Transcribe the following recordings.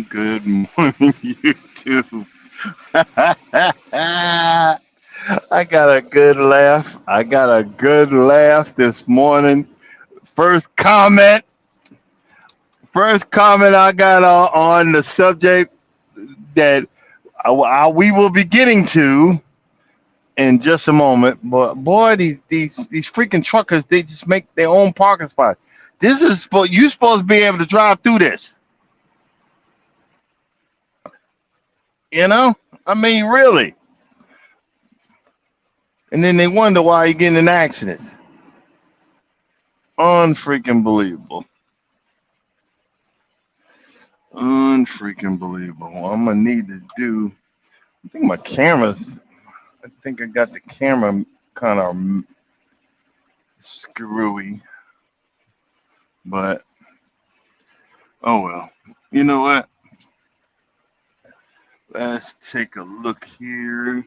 Good morning, YouTube. I got a good laugh. I got a good laugh this morning. First comment, first comment I got on the subject that we will be getting to in just a moment. But boy, these freaking truckers, they just make their own parking spots. This is you supposed to be able to drive through this. You know, I mean, really. And then they wonder why you get in an accident. Unfreaking believable. Unfreaking believable. What I'm gonna need to do. I think my camera's. I think I got the camera kind of screwy, but oh well. You know what? Let's take a look here.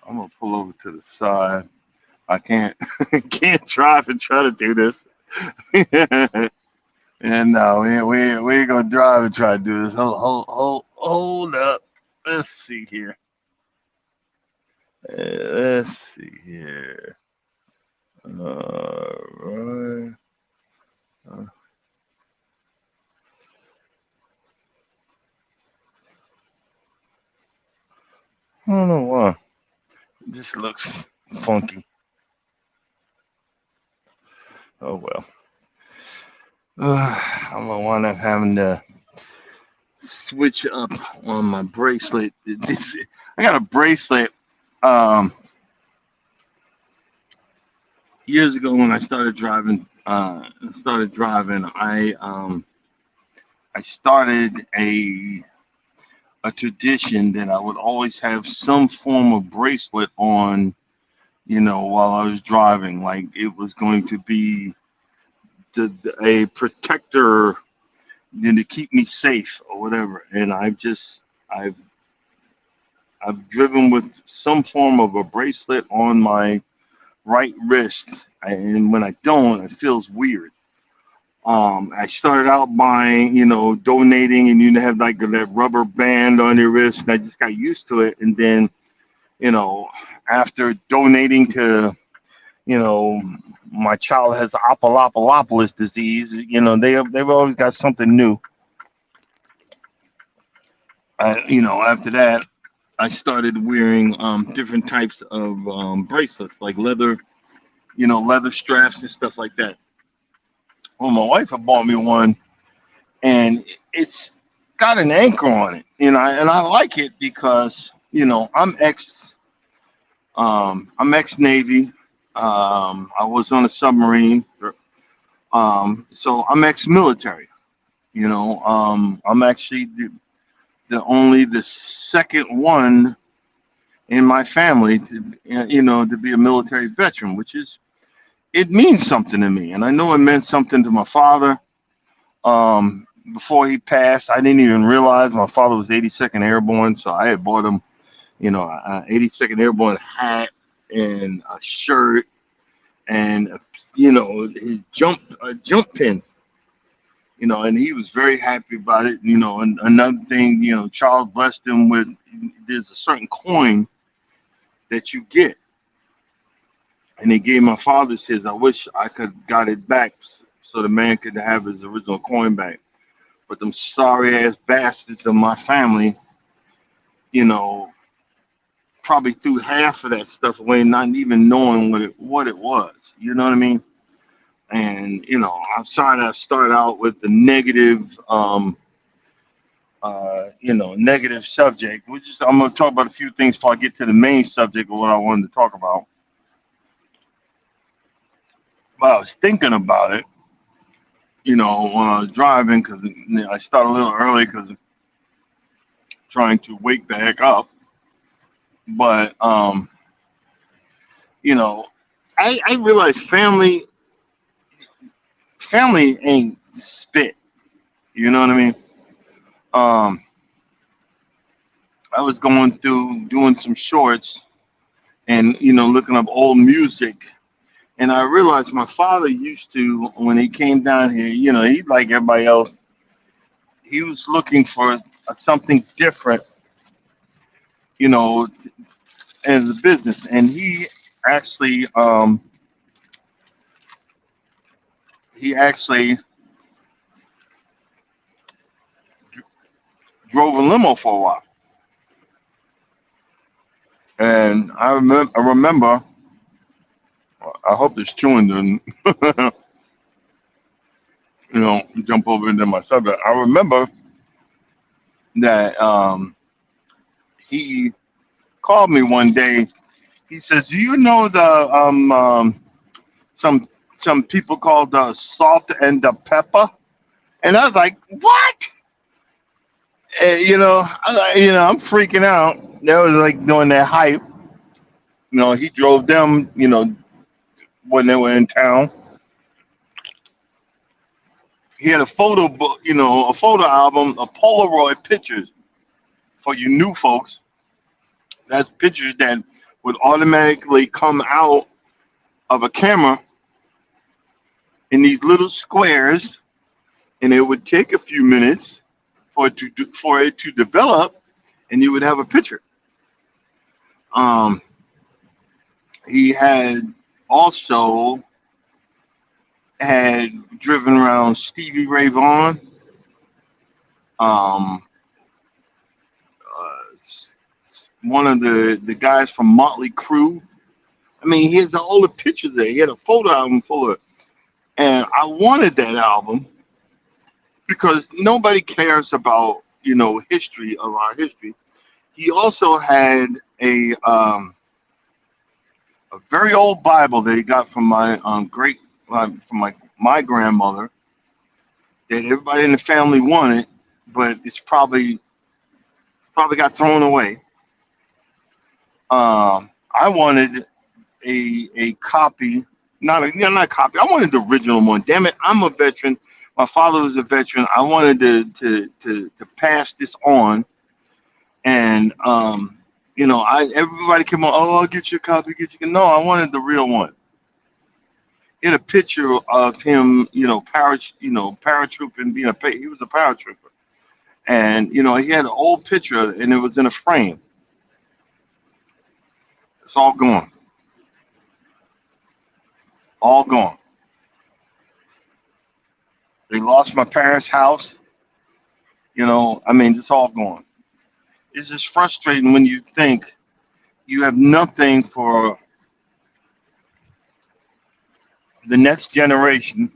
I'm gonna pull over to the side. I can't can't drive and try to do this. And no, we ain't gonna drive and try to do this. Hold up. Let's see here. Let's see here. All right. I don't know why. It just looks funky. Oh well. I'm gonna wind up having to switch up on my bracelet. I got a bracelet years ago when I started driving. I started a tradition that I would always have some form of bracelet on, while I was driving. Like it was going to be a protector, to keep me safe or whatever. And I've driven with some form of a bracelet on my right wrist, and when I don't, it feels weird. I started out by, donating, and you have like that rubber band on your wrist, and I just got used to it. And then, after donating to, my child has Apollopolis disease, they've always got something new. After that, I started wearing different types of bracelets, like leather, leather straps and stuff like that. Well, my wife had bought me one, and it's got an anchor on it, and I like it because I'm ex Navy. I was on a submarine, so I'm ex military. I'm actually only the second one in my family to, to be a military veteran, which is, it means something to me, and I know it meant something to my father. Before he passed, I didn't even realize my father was 82nd Airborne, so I had bought him, 82nd Airborne hat and a shirt and his jump pins. And he was very happy about it. And another thing, Charles blessed him with. There's a certain coin that you get, and he gave my father his. I wish I could got it back so the man could have his original coin back. But them sorry ass bastards of my family, you know, probably threw half of that stuff away, not even knowing what it was. You know what I mean? And I'm sorry to start out with the negative, negative subject. I'm gonna talk about a few things before I get to the main subject of what I wanted to talk about. But I was thinking about it, when I was driving, because I started a little early because trying to wake back up. But you know, I realized family ain't spit. You know what I mean? Um, I was going through doing some shorts and looking up old music, and I realized my father used to, when he came down here, he like everybody else, he was looking for something different, you know, as a business, and actually he actually drove a limo for a while, and I remember. I hope this chewing doesn't, jump over into my subject. I remember that he called me one day. He says, "Do you know the some people called the salt and the pepper?" And I was like, "What?" I'm freaking out. That was like doing that hype. He drove them. When they were in town, he had a photo book. A photo album of Polaroid pictures for you new folks. That's pictures that would automatically come out of a camera in these little squares, and it would take a few minutes for it to develop, and you would have a picture. Um, he also had driven around Stevie Ray Vaughan, um, one of the guys from Motley Crue. I mean, he has all the pictures there. He had a photo album full of, and I wanted that album because nobody cares about history of our history. He also had a very old Bible that he got from my great from my grandmother that everybody in the family wanted, but it's probably got thrown away. I wanted a copy, not a copy. I wanted the original one. Damn it, I'm a veteran. My father was a veteran. I wanted to pass this on, and I everybody came on. Oh, I'll get you a copy. Get you. No, I wanted the real one. He had a picture of him, paratrooping, he was a paratrooper, and he had an old picture, and it was in a frame. It's all gone, all gone. They lost my parents' house. I mean, it's all gone. It's just frustrating when you think you have nothing for the next generation,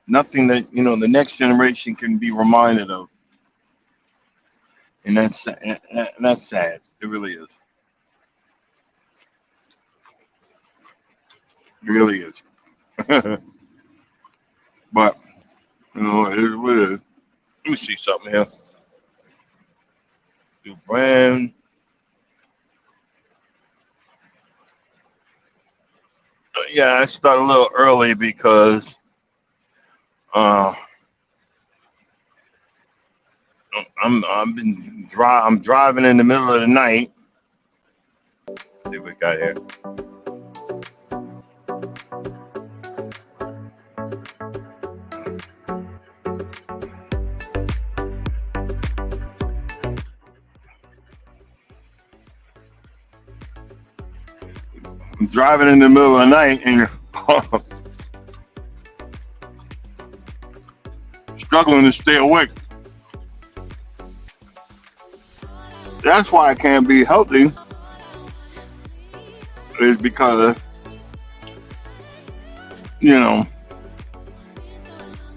nothing that the next generation can be reminded of, and that's sad. It really is. It really is. But it is what it is. Let me see something here. When yeah, I start a little early because uh, I'm driving in the middle of the night. See what we got here. I'm driving in the middle of the night and struggling to stay awake. That's why I can't be healthy. Is because you know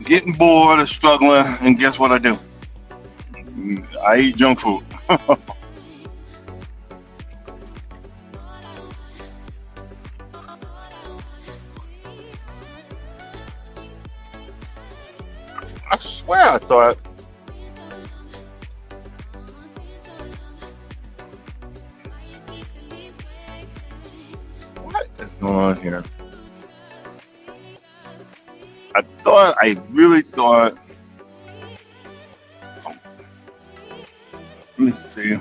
getting bored or struggling, and guess what I do? I eat junk food. I swear I thought what is going on here? I really thought. Let me see.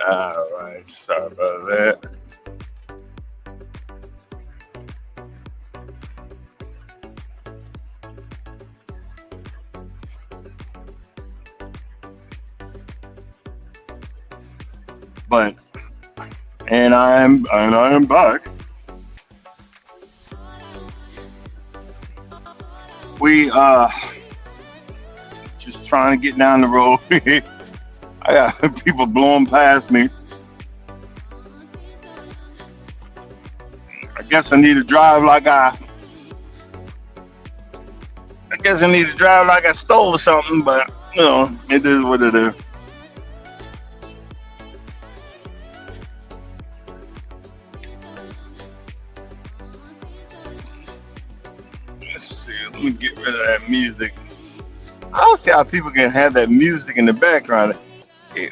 All right, sorry about that. But and I am back. We just trying to get down the road. I got people blowing past me. I guess I need to drive like I guess I need to drive like I stole or something. But it is what it is. Let's see. Let me get rid of that music. I don't see how people can have that music in the background. Yeah,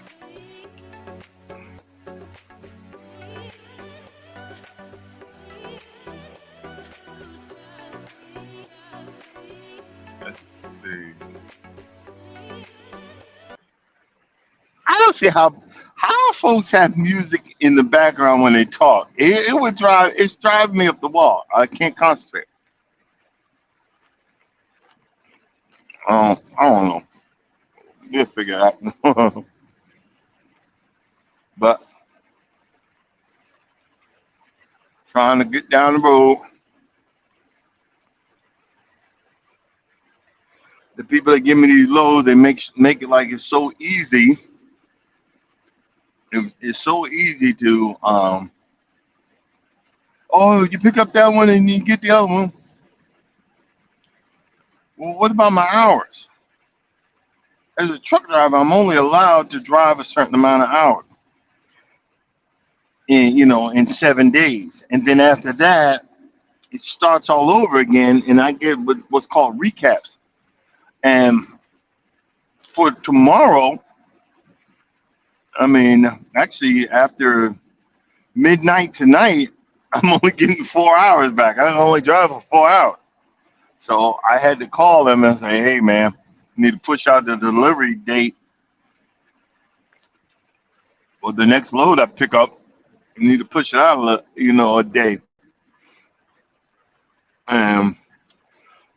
let's see. I don't see how folks have music in the background when they talk. It would drive it's driving me up the wall. I can't concentrate. I don't know. We'll figure it out. But trying to get down the road. The people that give me these loads, they make it like it's so easy. It's so easy to oh, you pick up that one and you get the other one. Well, what about my hours? As a truck driver, I'm only allowed to drive a certain amount of hours in 7 days, and then after that, it starts all over again, and I get what's called recaps. And for tomorrow, I mean, actually, after midnight tonight, I'm only getting 4 hours back. I can only drive for 4 hours. So I had to call them and say, hey man, you need to push out the delivery date or the next load I pick up. You need to push it out, a day. Um,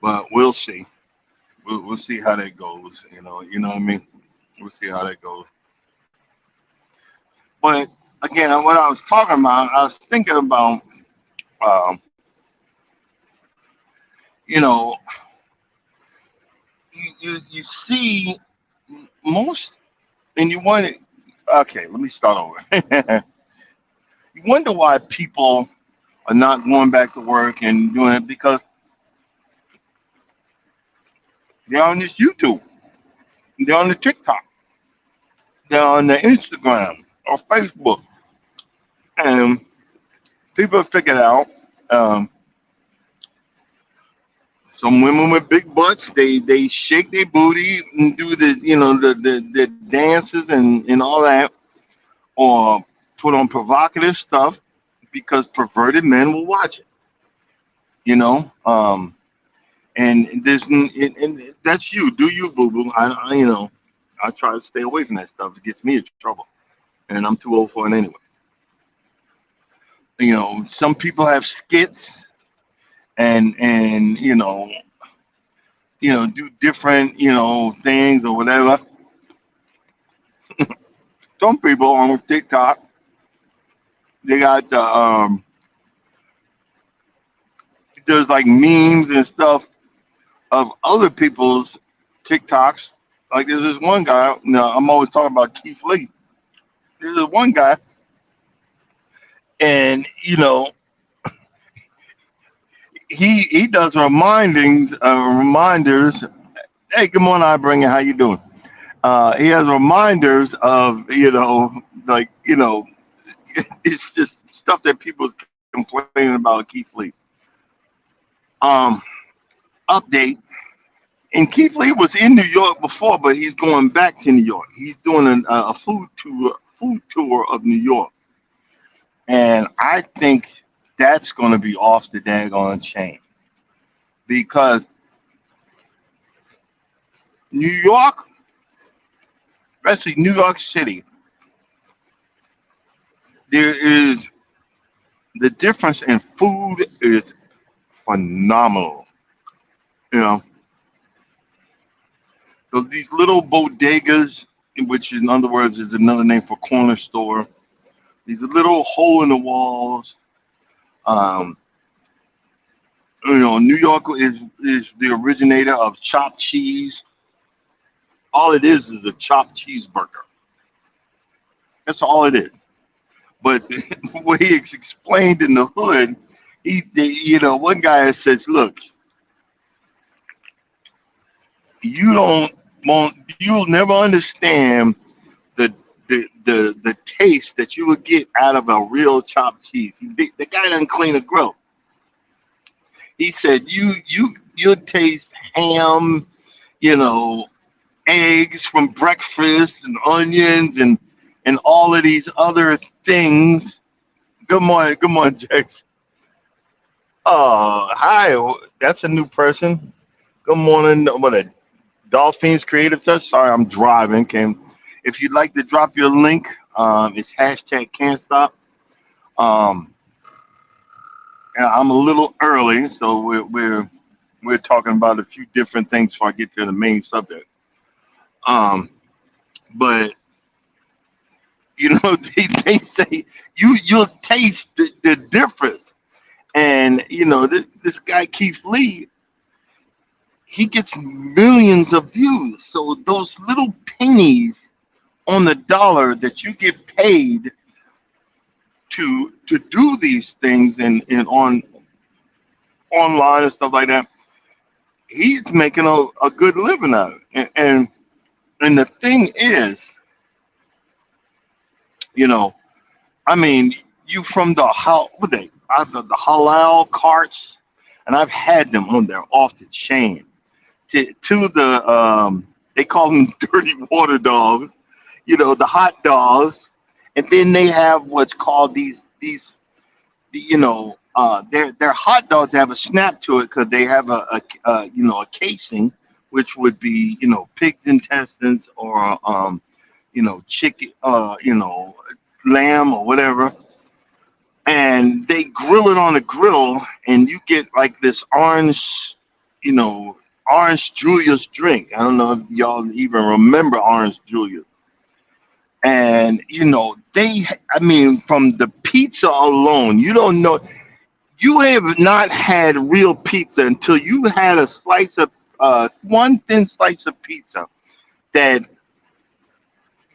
but we'll see. We'll see how that goes. You know what I mean. We'll see how that goes. But again, what I was talking about, I was thinking about, um, you know, you see most, and you want it. Okay, let me start over. You wonder why people are not going back to work and doing it because they're on this YouTube, they're on the TikTok, they're on the Instagram or Facebook, and people have figured out. Um, some women with big butts, they shake their booty and do the dances and all that, or put on provocative stuff because perverted men will watch it. You know, and and that's you. Do you, boo boo? I try to stay away from that stuff. It gets me in trouble, and I'm too old for it anyway. Some people have skits and do different things or whatever. Some people on TikTok, they got there's like memes and stuff of other people's TikToks. Like there's this one guy. I'm always talking about Keith Lee. There's this one guy, and he does reminders. Hey, good morning, I bring it. How you doing? He has reminders of like it's just stuff that people complaining about Keith Lee. Um, Update. And Keith Lee was in New York before, but he's going back to New York. He's doing a food tour of New York, and I think that's going to be off the daggone chain because New York, especially New York City, there is the difference in food is phenomenal. You know, so these little bodegas, which in other words is another name for corner store, these little hole in the walls. Um, New York is the originator of chopped cheese. All it is a chopped cheeseburger. That's all it is. But the way it's explained in the hood, one guy says, "Look, you don't you'll never understand the taste that you would get out of a real chopped cheese. The guy doesn't clean a grill. He said you'll taste ham, you know, eggs from breakfast and onions and all of these other things." Good morning, Jax. Hi, that's a new person. Good morning. What a Dolphins Creative Touch. Sorry, I'm driving. If you'd like to drop your link, it's hashtag can't stop. Um, and I'm a little early, so we're talking about a few different things before I get to the main subject. Um, but they say you'll taste the difference. And this guy Keith Lee, he gets millions of views. So those little pennies on the dollar that you get paid to do these things and on online and stuff like that, he's making a good living out of it. And the thing is, you know, I mean, you from the how what they the halal carts, and I've had them on there off the chain. To the they call them dirty water dogs, the hot dogs, and then they have what's called these their hot dogs have a snap to it because they have a casing, which would be pig's intestines or chicken, lamb or whatever, and they grill it on the grill, and you get like this orange, you know, orange Julius drink. I don't know if y'all even remember orange Julius. And I mean, from the pizza alone, you don't know. You have not had real pizza until you had a slice of one thin slice of pizza that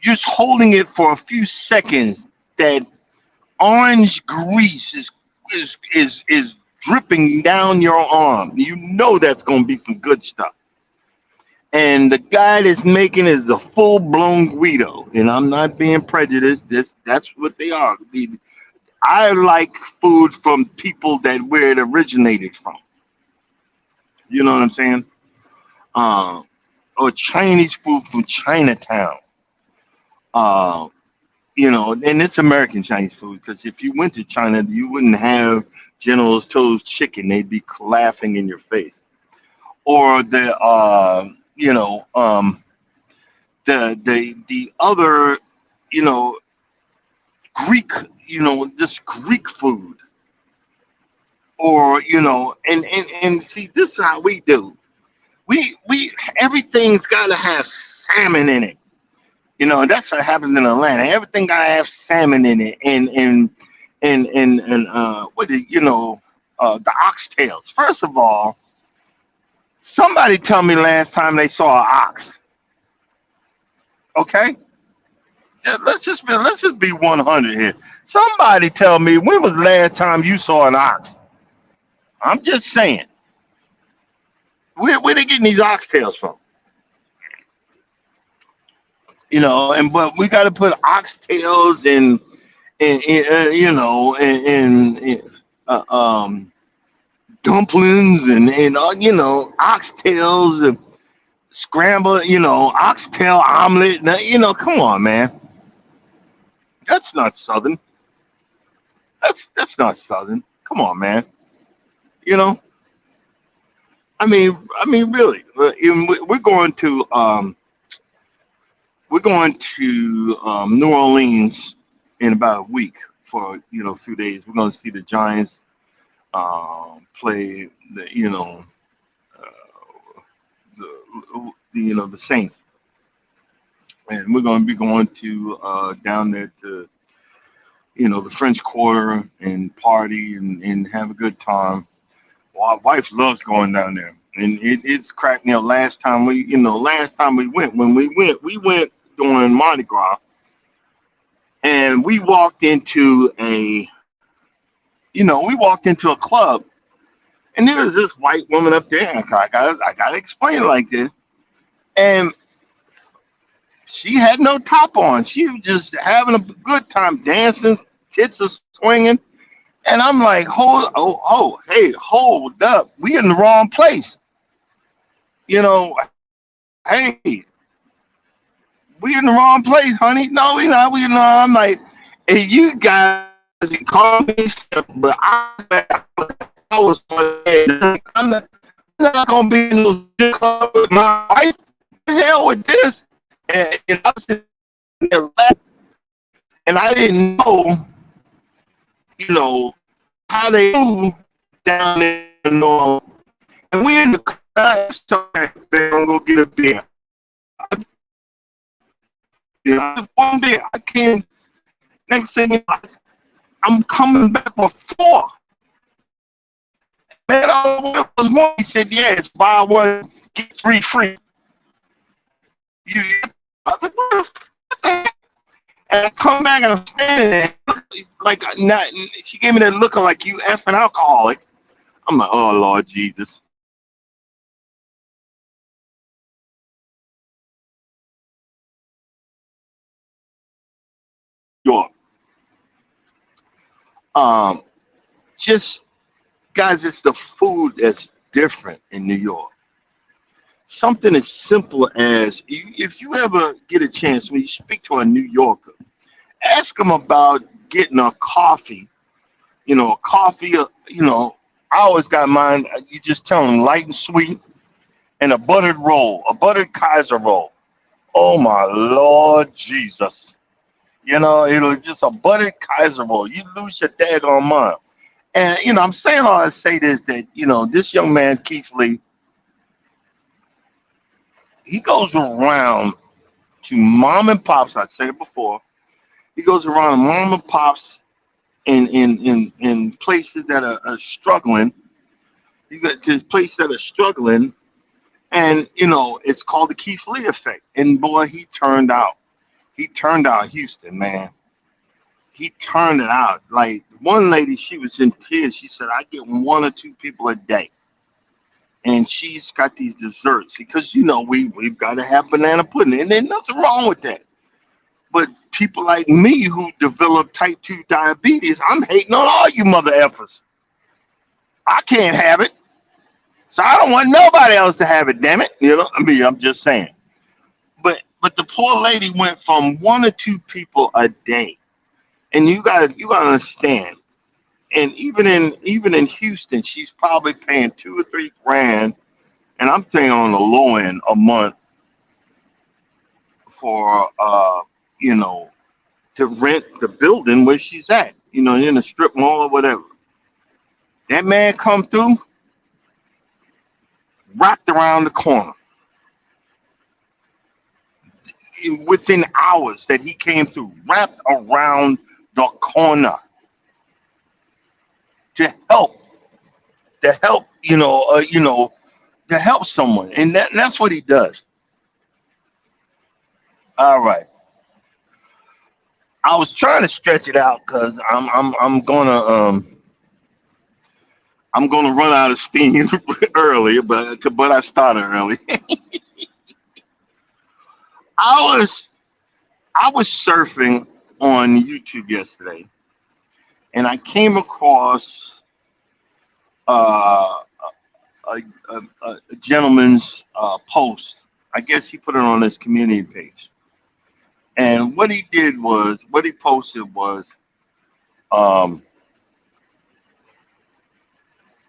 just holding it for a few seconds. That orange grease is dripping down your arm. You know that's gonna be some good stuff. And the guy that's making it is a full blown Guido. And I'm not being prejudiced. That's what they are. I like food from people that where it originated from. You know what I'm saying? Uh, or Chinese food from Chinatown. Uh, and it's American Chinese food because if you went to China, you wouldn't have General's Tso's chicken. They'd be laughing in your face. Or the other, you know, Greek, this Greek food. Or and see, this is how we do. We everything's got to have salmon in it. And that's what happens in Atlanta. Everything gotta have salmon in it, and what is the oxtails. First of all, somebody tell me last time they saw an ox. Okay, let's just be 100 here. Somebody tell me when was the last time you saw an ox? I'm just saying, where they getting these oxtails from? And but we got to put oxtails and dumplings and oxtails and scramble, oxtail omelet. Now, come on, man, that's not southern. That's not southern. Come on, man. You know, I mean, really, we're going to New Orleans in about a week for a few days. We're going to see the Giants play the Saints, and we're going to be going to down there to the French Quarter and party and have a good time. Well, our wife loves going down there, and it's cracked. Last time we went, we went during Mardi Gras, and we walked into a club, and there was this white woman up there. And I gotta explain it like this, and she had no top on. She was just having a good time dancing, tits are swinging. And I'm like, hey, hold up. We in the wrong place. Hey, we in the wrong place, honey. No, we not. I'm like, hey, you guys, you call me, but I was I'm not going to be in no strip club with my wife. The hell with this. And I was sitting there laughing, and I didn't know, how they do down there in North. And we in the class, so they're gonna go get a beer. One day I came. Next thing I'm coming back with four. Man, all was one. He said, "Yeah, it's buy one get three free." I was like, "What the heck?" And I come back and I'm standing there, like, not. She gave me that look of like you effing alcoholic. I'm like, oh Lord Jesus. York. Um, just guys, it's the food that's different in New York. Something as simple as if you ever get a chance when you speak to a New Yorker, ask them about getting a coffee Coffee. I always got mine. You just tell them light and sweet, and a buttered roll, a buttered Kaiser roll. Oh my Lord Jesus! It'll just a buttered Kaiser roll. You lose your daggone mind. And I'm saying all I say this that this young man Keith Lee, he goes around to mom and pops. I said it before. He goes around to mom and pops in places that are struggling. You got to places that are struggling, and it's called the Keith Lee effect. And boy, he turned out. He turned out Houston, man. He turned it out. Like one lady, she was in tears. She said, "I get one or two people a day, and she's got these desserts because we've got to have banana pudding, and there's nothing wrong with that. But people like me who develop type 2 diabetes, I'm hating on all you mother effers. I can't have it. So I don't want nobody else to have it, damn it. I'm just saying. But the poor lady went from one or two people a day. And you gotta understand. And even in Houston, she's probably paying 2 or 3 grand, and I'm saying on the low end a month for you know, to rent the building where she's at, in a strip mall or whatever. That man come through, wrapped around the corner. Within hours that he came through, wrapped around the corner to help, to help, to help someone, and that's what he does. All right, I was trying to stretch it out because I'm gonna run out of steam early, but I started early. I was I was surfing on YouTube yesterday, and I came across uh, a, a gentleman's post. I guess he put it on his community page. And what he posted was, um,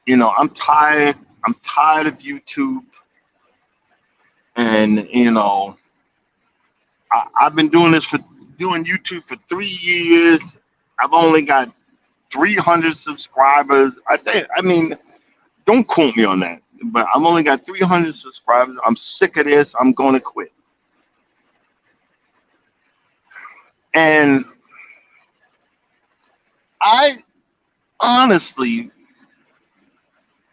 I'm tired. I'm tired of YouTube, and I've been doing YouTube for 3 years. I've only got 300 subscribers. I mean, don't quote me on that, but I've only got 300 subscribers. I'm sick of this. I'm going to quit. And I honestly,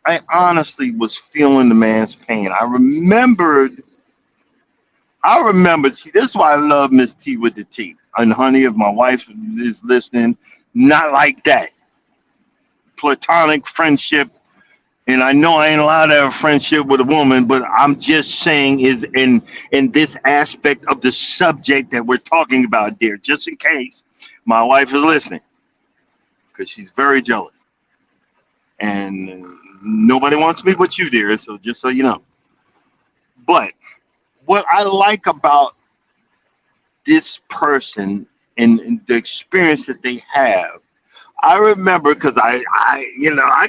I honestly was feeling the man's pain. I remembered. See, this is why I love Miss T with the T. And honey, if my wife is listening, not like that. Platonic friendship. And I know I ain't allowed to have a friendship with a woman, but I'm just saying is in this aspect of the subject that we're talking about, dear, just in case my wife is listening, because she's very jealous. And nobody wants me but you, dear. So just so you know. But what I like about this person and the experience that they have. I remember because I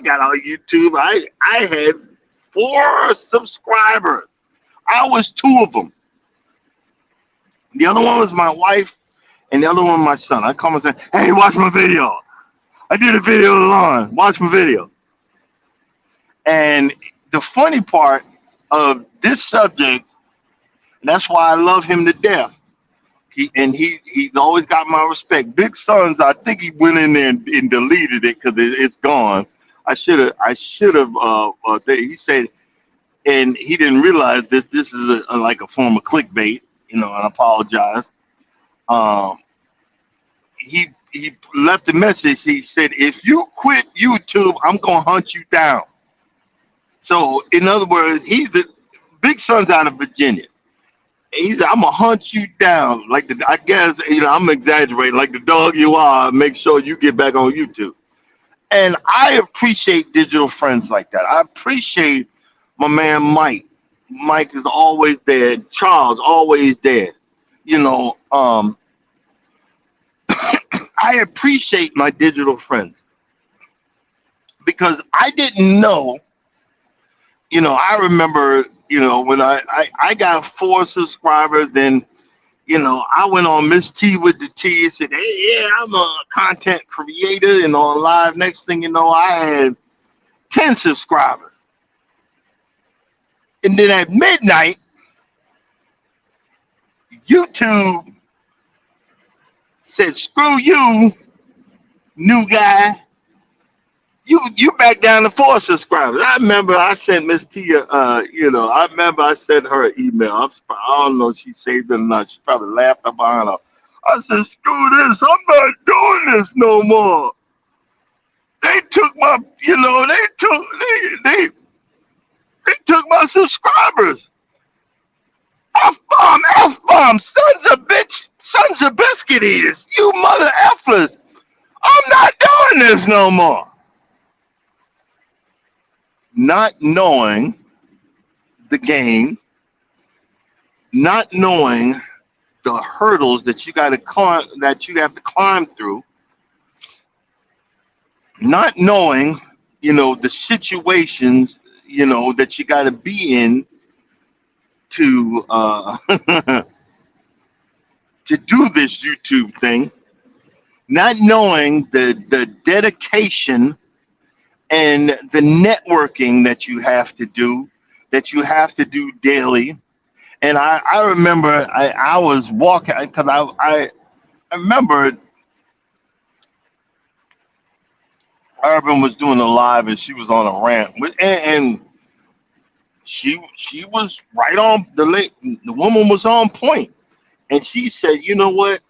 got on YouTube. I had 4 subscribers. I was 2 of them. The other one was my wife, and the other one my son. I come and say, "Hey, watch my video. I did a video on the lawn. Watch my video." And the funny part of this subject, and that's why I love him to death. He's always got my respect. Big Sons, I think he went in there and deleted it because it's gone. I should have. He said, and he didn't realize this is like a form of clickbait. And I apologize. Um, he left a message. He said, "If you quit YouTube, I'm gonna hunt you down." So in other words, he's the Big Son's out of Virginia. He said, "I'm gonna hunt you down." Like I guess I'm exaggerating. Like the dog you are, make sure you get back on YouTube. And I appreciate digital friends like that. I appreciate my man Mike. Mike is always there. Charles always there. You know, um, I appreciate my digital friends. because I didn't know. I remember, when I got 4 subscribers, then, I went on Miss T with the T and said, hey, yeah, I'm a content creator and on live. Next thing you know, I had 10 subscribers. And then at midnight, YouTube said, screw you, new guy. You back down to 4 subscribers. I remember I sent Miss Tia, I remember I sent her an email. I don't know if she saved it or not. She probably laughed up behind her. I said, screw this. I'm not doing this no more. They took my, they took my subscribers. F-bomb, F-bomb, sons of biscuit eaters, you mother effers. I'm not doing this no more. Not knowing the game, not knowing the hurdles that you got to climb, that you have to climb through, not knowing, the situations, that you got to be in to to do this YouTube thing, not knowing the dedication and the networking that you have to do daily. And I remember I was walking because I remember Urban was doing a live and she was on a rant and she was right on the woman was on point, and she said, you know what,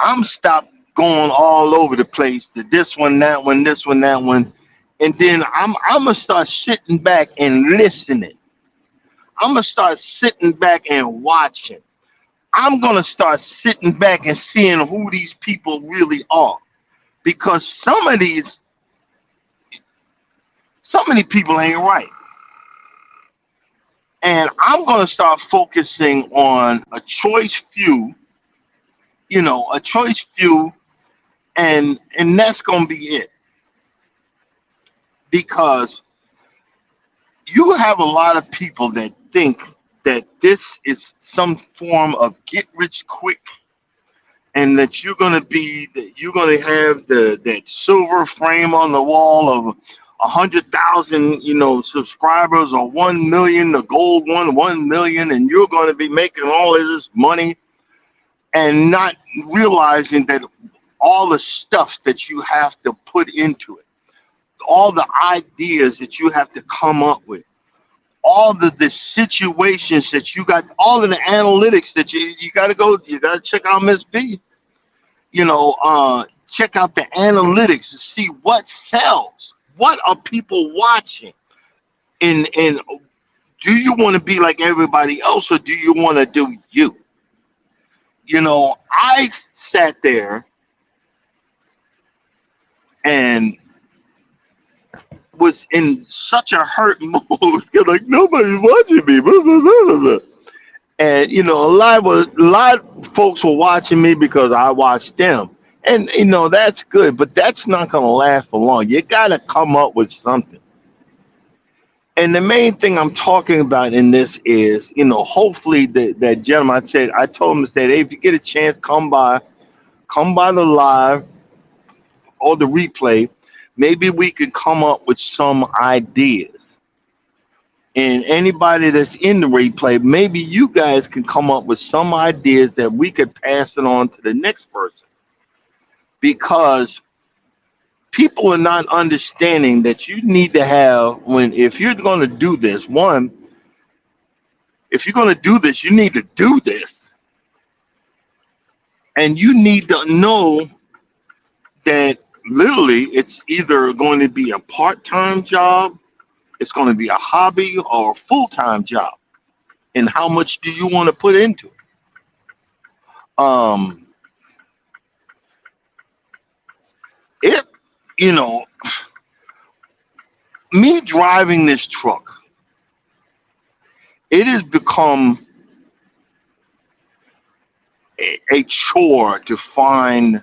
I'm stopped going all over the place to this one, that one, this one, that one, and then I'm gonna start sitting back and listening. I'm gonna start sitting back and watching. I'm gonna start sitting back and seeing who these people really are, because some of these people ain't right. And I'm gonna start focusing on a choice few, a choice few, and that's gonna be it. Because you have a lot of people that think that this is some form of get rich quick, and that you're gonna have that silver frame on the wall of 100,000, subscribers, or 1 million, the gold 1 million, and you're gonna be making all of this money, and not realizing that all the stuff that you have to put into it, all the ideas that you have to come up with, all the situations that you got, all of the analytics that you got to go, you got to check out Miss B, check out the analytics to see what sells, what are people watching, and do you want to be like everybody else, or do you want to do you? I sat there and was in such a hurt mode because like nobody's watching me. Blah, blah, blah, blah, blah. And a lot of folks were watching me because I watched them. And that's good, but that's not gonna last for long. You gotta come up with something. And the main thing I'm talking about in this is, hopefully that gentleman I told him, I said, hey, if you get a chance, come by the live or the replay. Maybe we can come up with some ideas. And anybody that's in the replay, maybe you guys can come up with some ideas that we could pass it on to the next person. Because people are not understanding that you need to have, if you're going to do this, if you're going to do this, you need to do this. And you need to know that literally it's either going to be a part-time job, it's going to be a hobby, or a full-time job. And how much do you want to put into it? It, me driving this truck, it has become a chore to find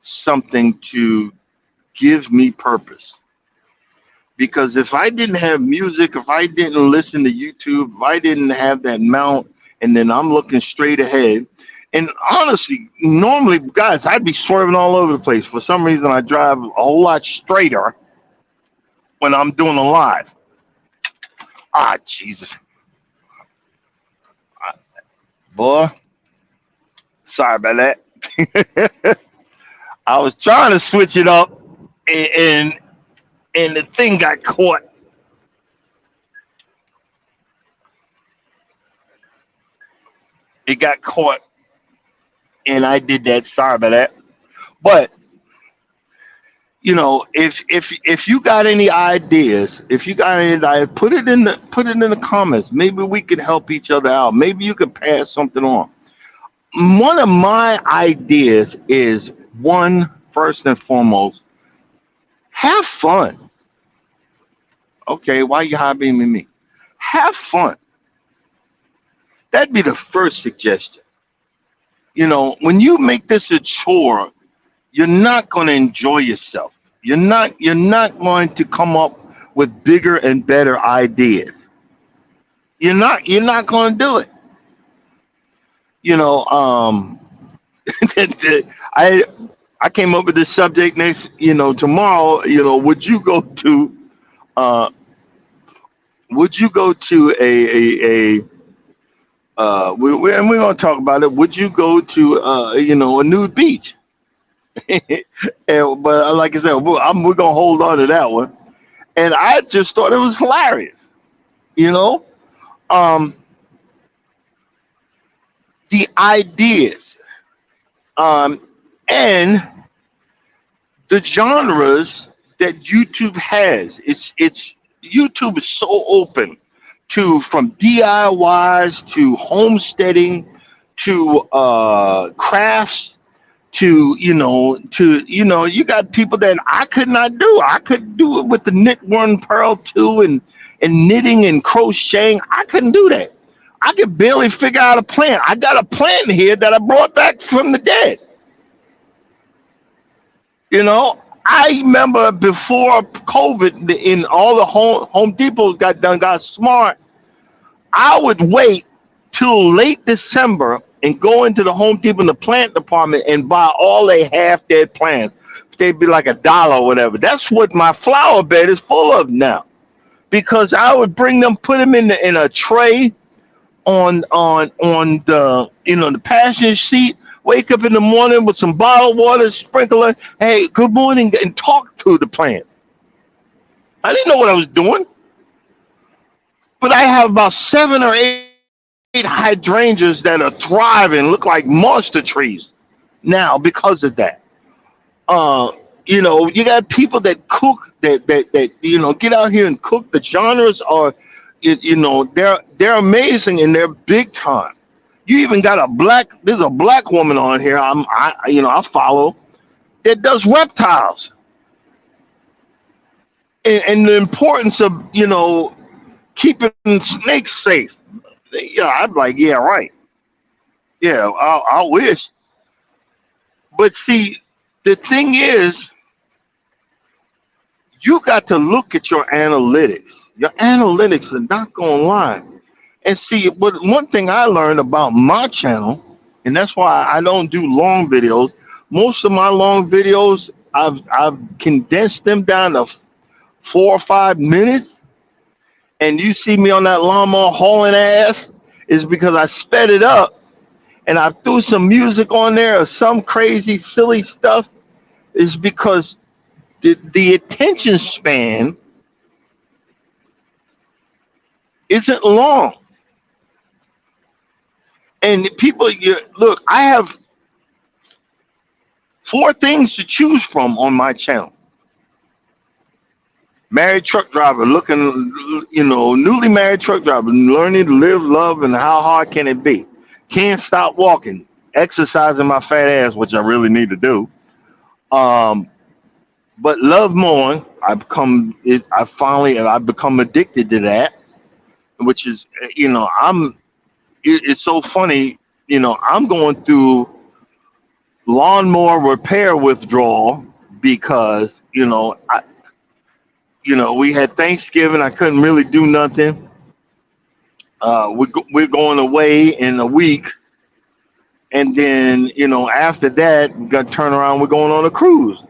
something to give me purpose. Because if I didn't have music, if I didn't listen to YouTube, if I didn't have that mount, and then I'm looking straight ahead, and honestly, normally, guys, I'd be swerving all over the place. For some reason, I drive a whole lot straighter when I'm doing a live. Ah, Jesus, boy, sorry about that. I was trying to switch it up, and and the thing got caught. It got caught, and I did that. Sorry about that. But if you got any ideas, if you got any ideas, put it in the comments. Maybe we could help each other out. Maybe you could pass something on. One of my ideas is, one, first and foremost, have fun. Okay, why you hobbying with me? Have fun. That'd be the first suggestion. When you make this a chore, you're not going to enjoy yourself. You're not going to come up with bigger and better ideas. You're not going to do it. You know, I I came up with this subject next. Tomorrow. Uh, would you go to and we're gonna talk about it. Would you go to a nude beach? But like I said, we're gonna hold on to that one. And I just thought it was hilarious. You know, um, the ideas, um, and the genres that YouTube has. It's YouTube is so open to, from DIYs to homesteading to crafts to you got people that I could not do. I could do it with the knit one pearl too, and knitting and crocheting. I couldn't do that. I could barely figure out a plant. I got a plant here that I brought back from the dead. I remember before COVID, in all the Home Depots got smart. I would wait till late December and go into the Home Depot in the plant department and buy all they half dead plants. They'd be like $1 or whatever. That's what my flower bed is full of now, because I would bring them, put them in a tray on the passenger seat. Wake up in the morning with some bottled water, sprinkler. Hey, good morning, and talk to the plants. I didn't know what I was doing, but I have about 7 or 8 hydrangeas that are thriving, look like monster trees now because of that. Uh, you got people that cook, that get out here and cook. The genres are, they're amazing, and they're big time. You even got there's a black woman on here I follow, that does reptiles, and the importance of keeping snakes safe. Yeah, I'm like, yeah, right. Yeah, I wish. But see, the thing is, you got to look at your analytics. Your analytics are not going to lie. And see, but one thing I learned about my channel, and that's why I don't do long videos. Most of my long videos, I've condensed them down to 4 or 5 minutes. And you see me on that lawnmower hauling ass, is because I sped it up and I threw some music on there or some crazy silly stuff. Is because the attention span isn't long. And people, look, I have 4 things to choose from on my channel. Married truck driver, newly married truck driver, learning to live, love, and how hard can it be? Can't stop walking, exercising my fat ass, which I really need to do. Um, but love mowing, I've become addicted to that, which is, it's so funny. I'm going through lawnmower repair withdrawal because We had Thanksgiving. I couldn't really do nothing. We're going away in a week, and then after that, we got to turn around. We're going on a cruise.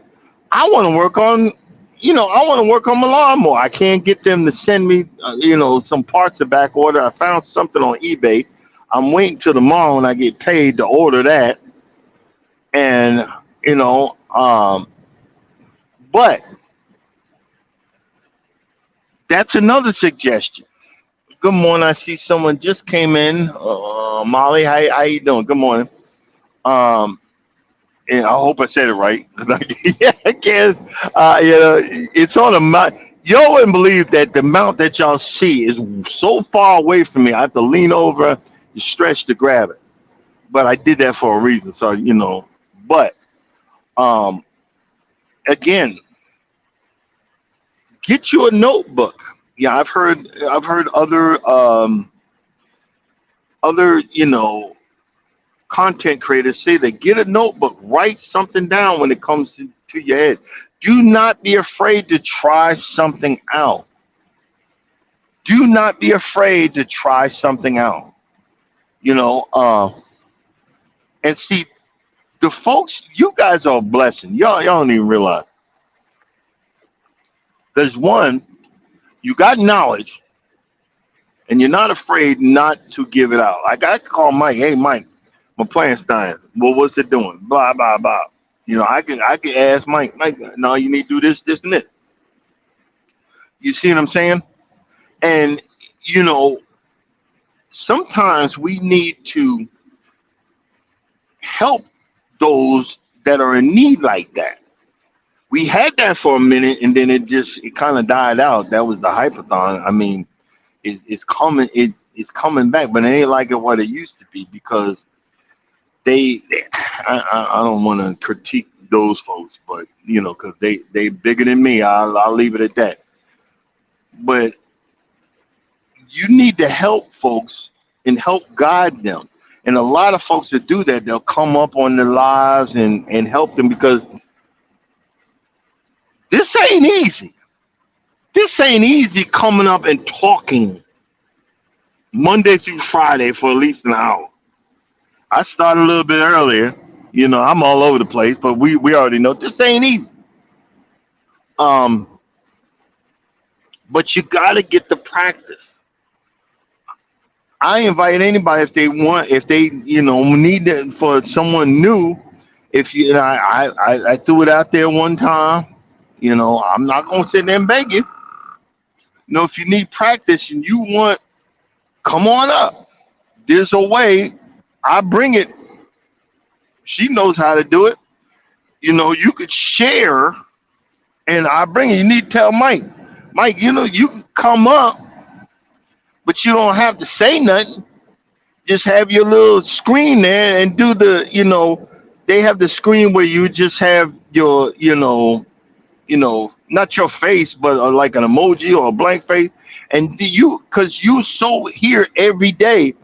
I want to work on, I want to work on my lawnmower. I can't get them to send me, some parts of back order. I found something on eBay. I'm waiting till tomorrow when I get paid to order that, and you know, but that's another suggestion. Good morning. I see someone just came in. Molly, how you doing? Good morning. Um, and I hope I said it right. Yeah, I guess. It's on a mount. Y'all wouldn't believe that the mount that y'all see is so far away from me. I have to lean over and stretch to grab it. But I did that for a reason. So But um, again, get you a notebook. Yeah, I've heard other content creators say that get a notebook, write something down when it comes to your head. Do not be afraid to try something out. Do not be afraid to try something out. You know, and see the folks, you guys are a blessing. Y'all don't even realize. There's one, you got knowledge, and you're not afraid not to give it out. Like I could call Mike, hey Mike, my plant's dying. Well, what's it doing? Blah blah blah. I can ask Mike. Mike, no, you need to do this, this, and this. You see what I'm saying? And you know, sometimes we need to help those that are in need like that. We had that for a minute, and then it kind of died out. That was the hypathon. I mean, it's coming. It's coming back, but it ain't like it what it used to be because I don't want to critique those folks, but because they bigger than me. I'll leave it at that. But you need to help folks and help guide them. And a lot of folks that do that, they'll come up on their lives and help them because this ain't easy. This ain't easy coming up and talking Monday through Friday for at least an hour. I started a little bit earlier. I'm all over the place, but we already know this ain't easy. Um, but you got to get the practice. I invite anybody if they need it for someone new. If I threw it out there one time. I'm not gonna sit there and beg you. If you need practice and you want, come on up. There's a way. I bring it. She knows how to do it. You could share, and I bring it. You need to tell Mike. Mike, you can come up, but you don't have to say nothing. Just have your little screen there and do they have the screen where you just have your, not your face, but like an emoji or a blank face. And because you so here every day,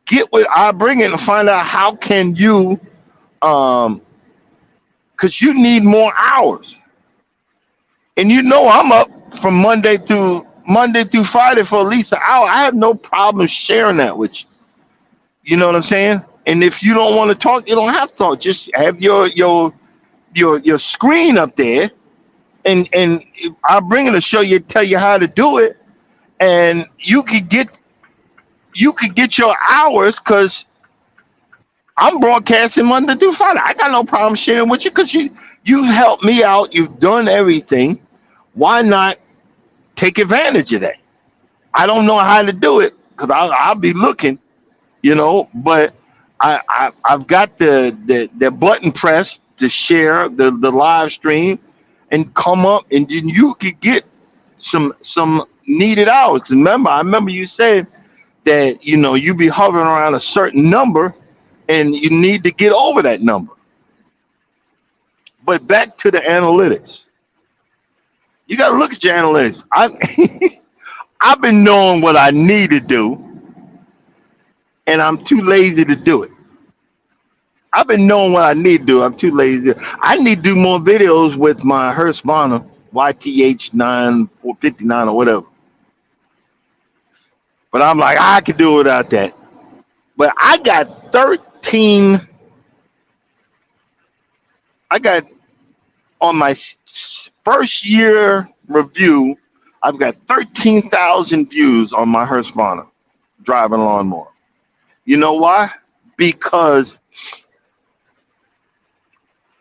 get what I bring in and find out how can you, because you need more hours. And I'm up from Monday through Friday for at least an hour. I have no problem sharing that with you. You know what I'm saying? And if you don't want to talk, you don't have to talk. Just have your screen up there, and I'll bring it to show you, tell you how to do it, and you could get your hours because I'm broadcasting Monday through Friday. I got no problem sharing with you because you helped me out. You've done everything. Why not take advantage of that? I don't know how to do it because I'll be looking, but I've got the button pressed to share the live stream and come up, and then you could get some needed hours. I remember you said that you be hovering around a certain number and you need to get over that number. But back to the analytics. You got to look at your analytics. I've been knowing what I need to do, and I'm too lazy to do it. I've been knowing what I need to do. I'm too lazy. I need to do more videos with my Hurstbonner YTH 9 or whatever. But I'm like, I could do without that. But I got 13. I got on my first year review. I've got 13,000 views on my Husqvarna driving lawnmower. You know why? Because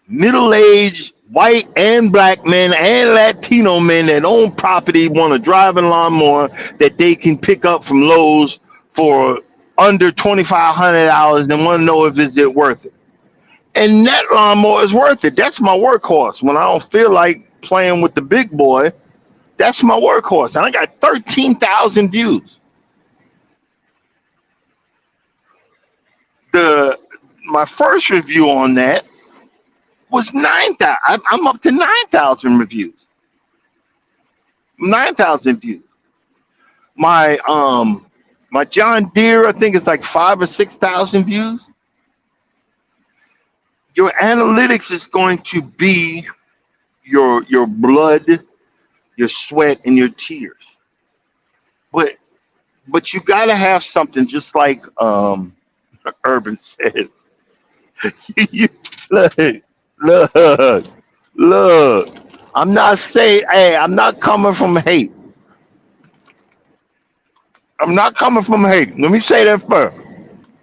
middle-aged white and black men and Latino men that own property want a driving lawnmower that they can pick up from Lowe's for under $2,500 and want to know if it's it worth it. And that lawnmower is worth it. That's my workhorse. When I don't feel like playing with the big boy, that's my workhorse. And I got 13,000 views. My first review on that was 9,000. I'm up to 9,000 reviews. 9,000 views. My John Deere, I think it's like 5,000 or 6,000 views. Your analytics is going to be your blood, your sweat, and your tears. But you got to have something, just like Urban said. look, look. I'm not saying, hey, I'm not coming from hate. I'm not coming from hate. Let me say that first,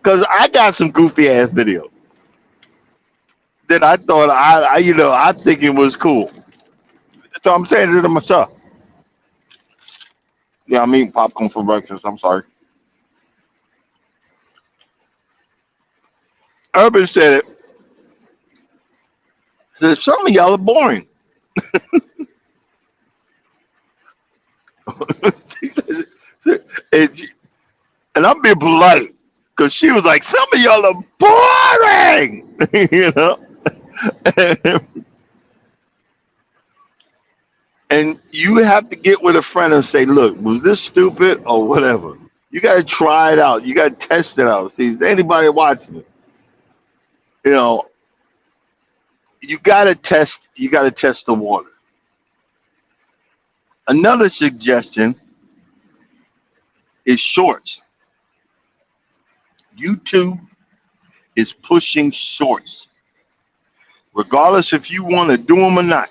because I got some goofy ass videos that I thought I think it was cool. So I'm saying it to myself. Yeah, I'm eating popcorn for breakfast. I'm sorry. Urban said it. Said some of y'all are boring. She said, and, and I'm being polite because she was like, some of y'all are boring. And you have to get with a friend and say, look, was this stupid or whatever? You got to try it out. You got to test it out. See, is anybody watching it? You know, you got to test. You got to test the water. Another suggestion is shorts. YouTube is pushing shorts, regardless if you want to do them or not.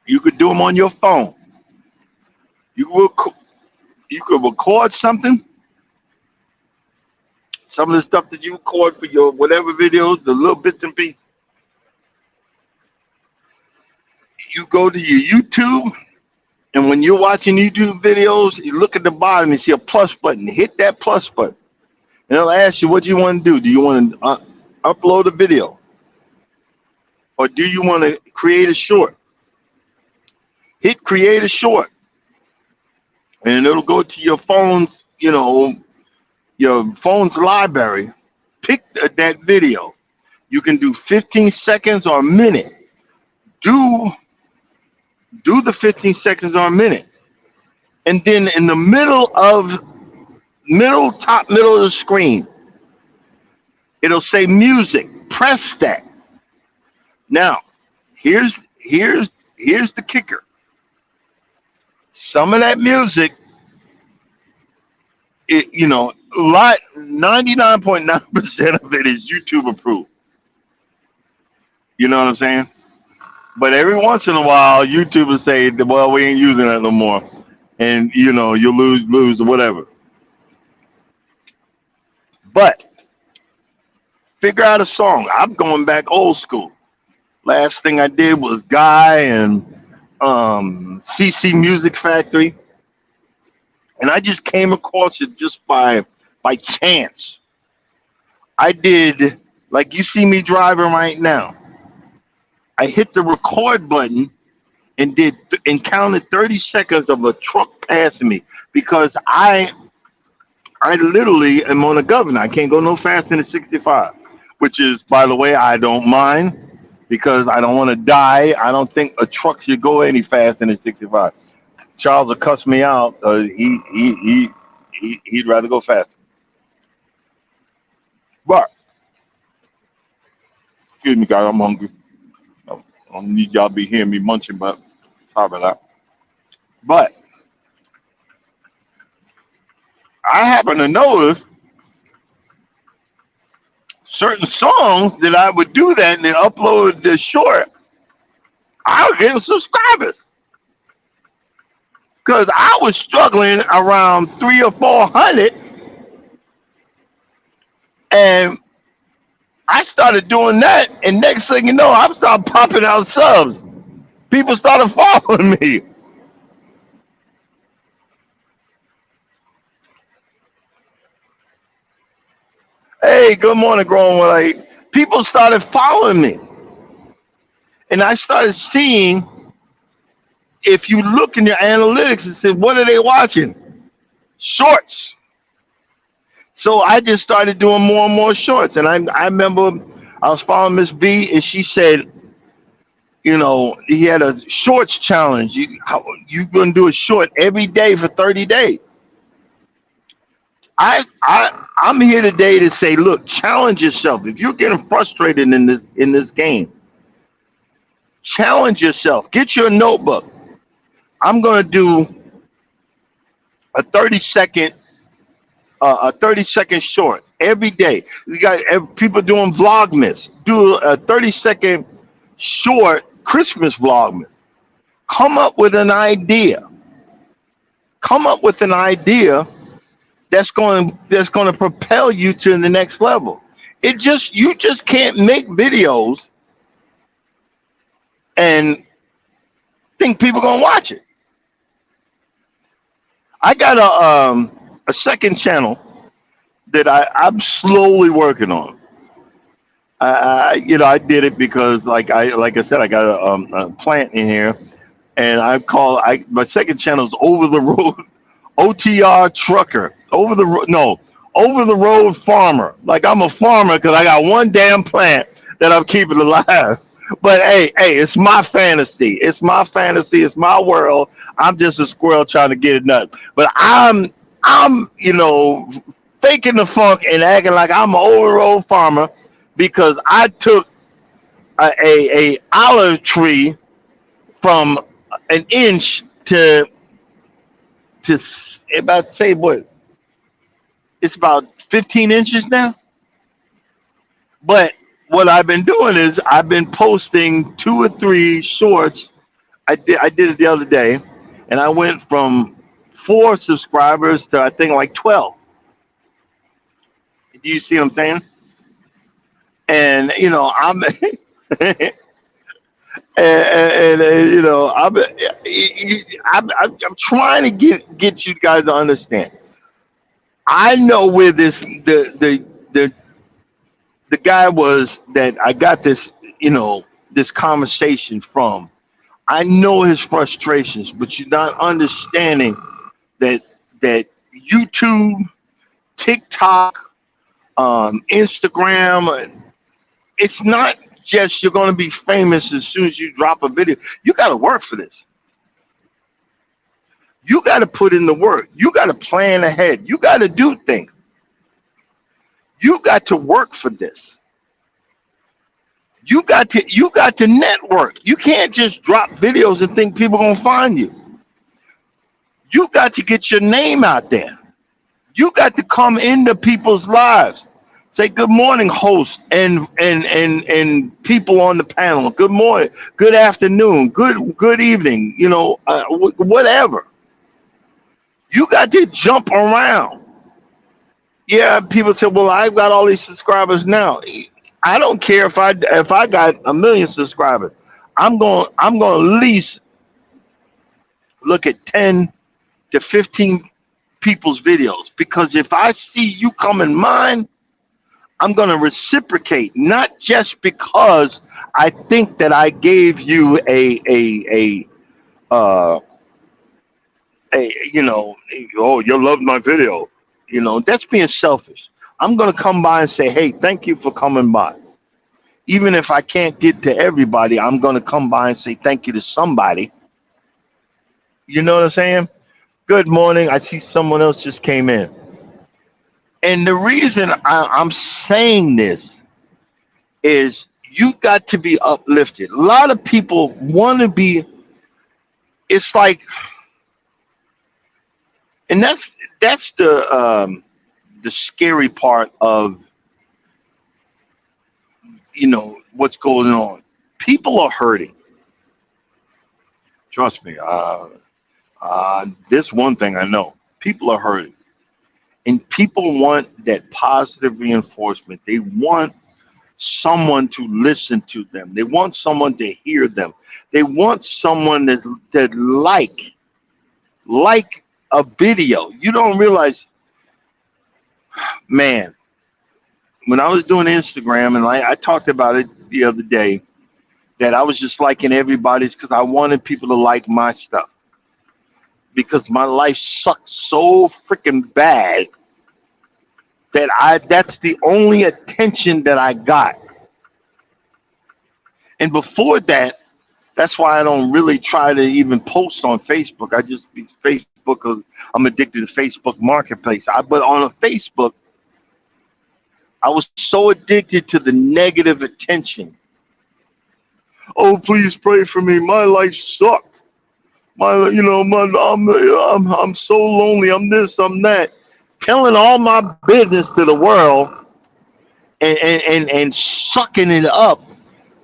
You could do them on your phone. You could record something. Some of the stuff that you record for your whatever videos, the little bits and pieces. You go to your YouTube, and when you're watching YouTube videos, you look at the bottom and see a plus button. Hit that plus button. And it'll ask you what you want to do. Do you want to upload a video? Or do you want to create a short? Hit create a short. And it'll go to your phone's, your phone's library. Pick that video. You can do 15 seconds or a minute. Do the 15 seconds or a minute. And then in the middle of the screen, it'll say music. Press that. Now, here's the kicker. Some of that music, 99.9% of it is YouTube approved. You know what I'm saying? But every once in a while, YouTube will say, well, we ain't using that no more. And, you'll lose whatever. But figure out a song. I'm going back old school. Last thing I did was Guy and CC Music Factory. And I just came across it just by chance. I did, like you see me driving right now. I hit the record button and counted 30 seconds of a truck passing me because I literally am on a governor. I can't go no faster than 65, which is, by the way, I don't mind because I don't want to die. I don't think a truck should go any faster than 65. Charles will cuss me out. He'd rather go faster. But excuse me, guys, I'm hungry. I don't need y'all be hearing me munching, but sorry about that. But I happen to notice certain songs that I would do that and then upload the short, I was getting subscribers because I was struggling around 300 or 400, and I started doing that, and next thing you know, I started popping out subs. People started following me. Hey, good morning, growing. Like people started following me, and I started seeing. If you look in your analytics and say, what are they watching? Shorts. So I just started doing more and more shorts. And I remember I was following Miss B, and she said, he had a shorts challenge. You gonna do a short every day for 30 days. I'm here today to say, look, challenge yourself. If you're getting frustrated in this game, challenge yourself. Get your notebook. I'm gonna do a 30-second a 30-second short every day. You got people doing Vlogmas. Do a 30-second short Christmas Vlogmas. Come up with an idea. Come up with an idea that's going to propel you to the next level. You just can't make videos and think people gonna watch it. I got a second channel that I'm slowly working on. I did it because like I said, I got a plant in here, and my second channel is Over the Road OTR Trucker. Over the Road Farmer. Like I'm a farmer because I got one damn plant that I'm keeping alive. But hey, it's my fantasy. It's my fantasy. It's my world. I'm just a squirrel trying to get it nuts. But I'm faking the funk and acting like I'm an over the road farmer because I took a olive tree from an inch to about say what it's about 15 inches now. But what I've been doing is I've been posting 2 or 3 shorts. I did it the other day, and I went from 4 subscribers to I think like 12. Do you see what I'm saying? And I'm trying to get you guys to understand. I know where the guy was that I got this conversation from. I know his frustrations, but you're not understanding that YouTube, TikTok, Instagram, it's not just you're going to be famous as soon as you drop a video. You got to work for this. You got to put in the work. You got to plan ahead. You got to do things. You got to work for this. You got to network. You can't just drop videos and think people gonna find you. You got to get your name out there. You got to come into people's lives. Say good morning, host and people on the panel. Good morning, good afternoon, good evening. Whatever. You got to jump around. Yeah, people say, "Well, I've got all these subscribers now." I don't care if I got 1 million subscribers. I'm going to at least look at 10 to 15 people's videos because if I see you come in mine, I'm going to reciprocate. Not just because I think that I gave you uh, oh, you loved my video. That's being selfish. I'm going to come by and say, hey, thank you for coming by. Even if I can't get to everybody, I'm going to come by and say thank you to somebody. You know what I'm saying? Good morning. I see someone else just came in. And the reason I'm saying this is You got to be uplifted. A lot of people want to be. It's like, and that's the scary part of what's going on. People are hurting. Trust me. This one thing I know. People are hurting, and people want that positive reinforcement. They want someone to listen to them. They want someone to hear them. They want someone that like a video. You don't realize, man. When I was doing Instagram, and I talked about it the other day, that I was just liking everybody's because I wanted people to like my stuff because my life sucks so freaking bad that that's the only attention that I got. And before that, that's why I don't really try to even post on Facebook. I just be Facebook because I'm addicted to Facebook Marketplace. But on a Facebook, I was so addicted to the negative attention. Oh, please pray for me. My life sucked. I'm so lonely. I'm this. I'm that. Telling all my business to the world and sucking it up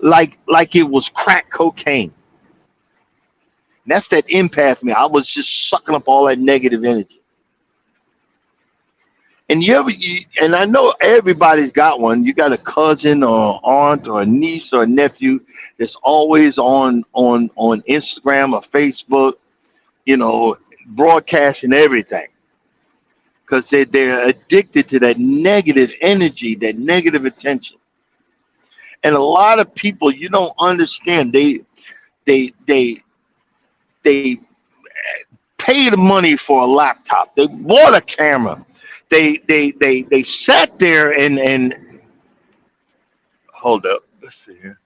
like it was crack cocaine. That's that empath me. I was just sucking up all that negative energy. And and I know everybody's got one. You got a cousin or aunt or a niece or a nephew that's always on Instagram or Facebook, broadcasting everything because they're addicted to that negative energy, that negative attention. And a lot of people, you don't understand. They they paid money for a laptop. They bought a camera. They sat there and hold up. Let's see here.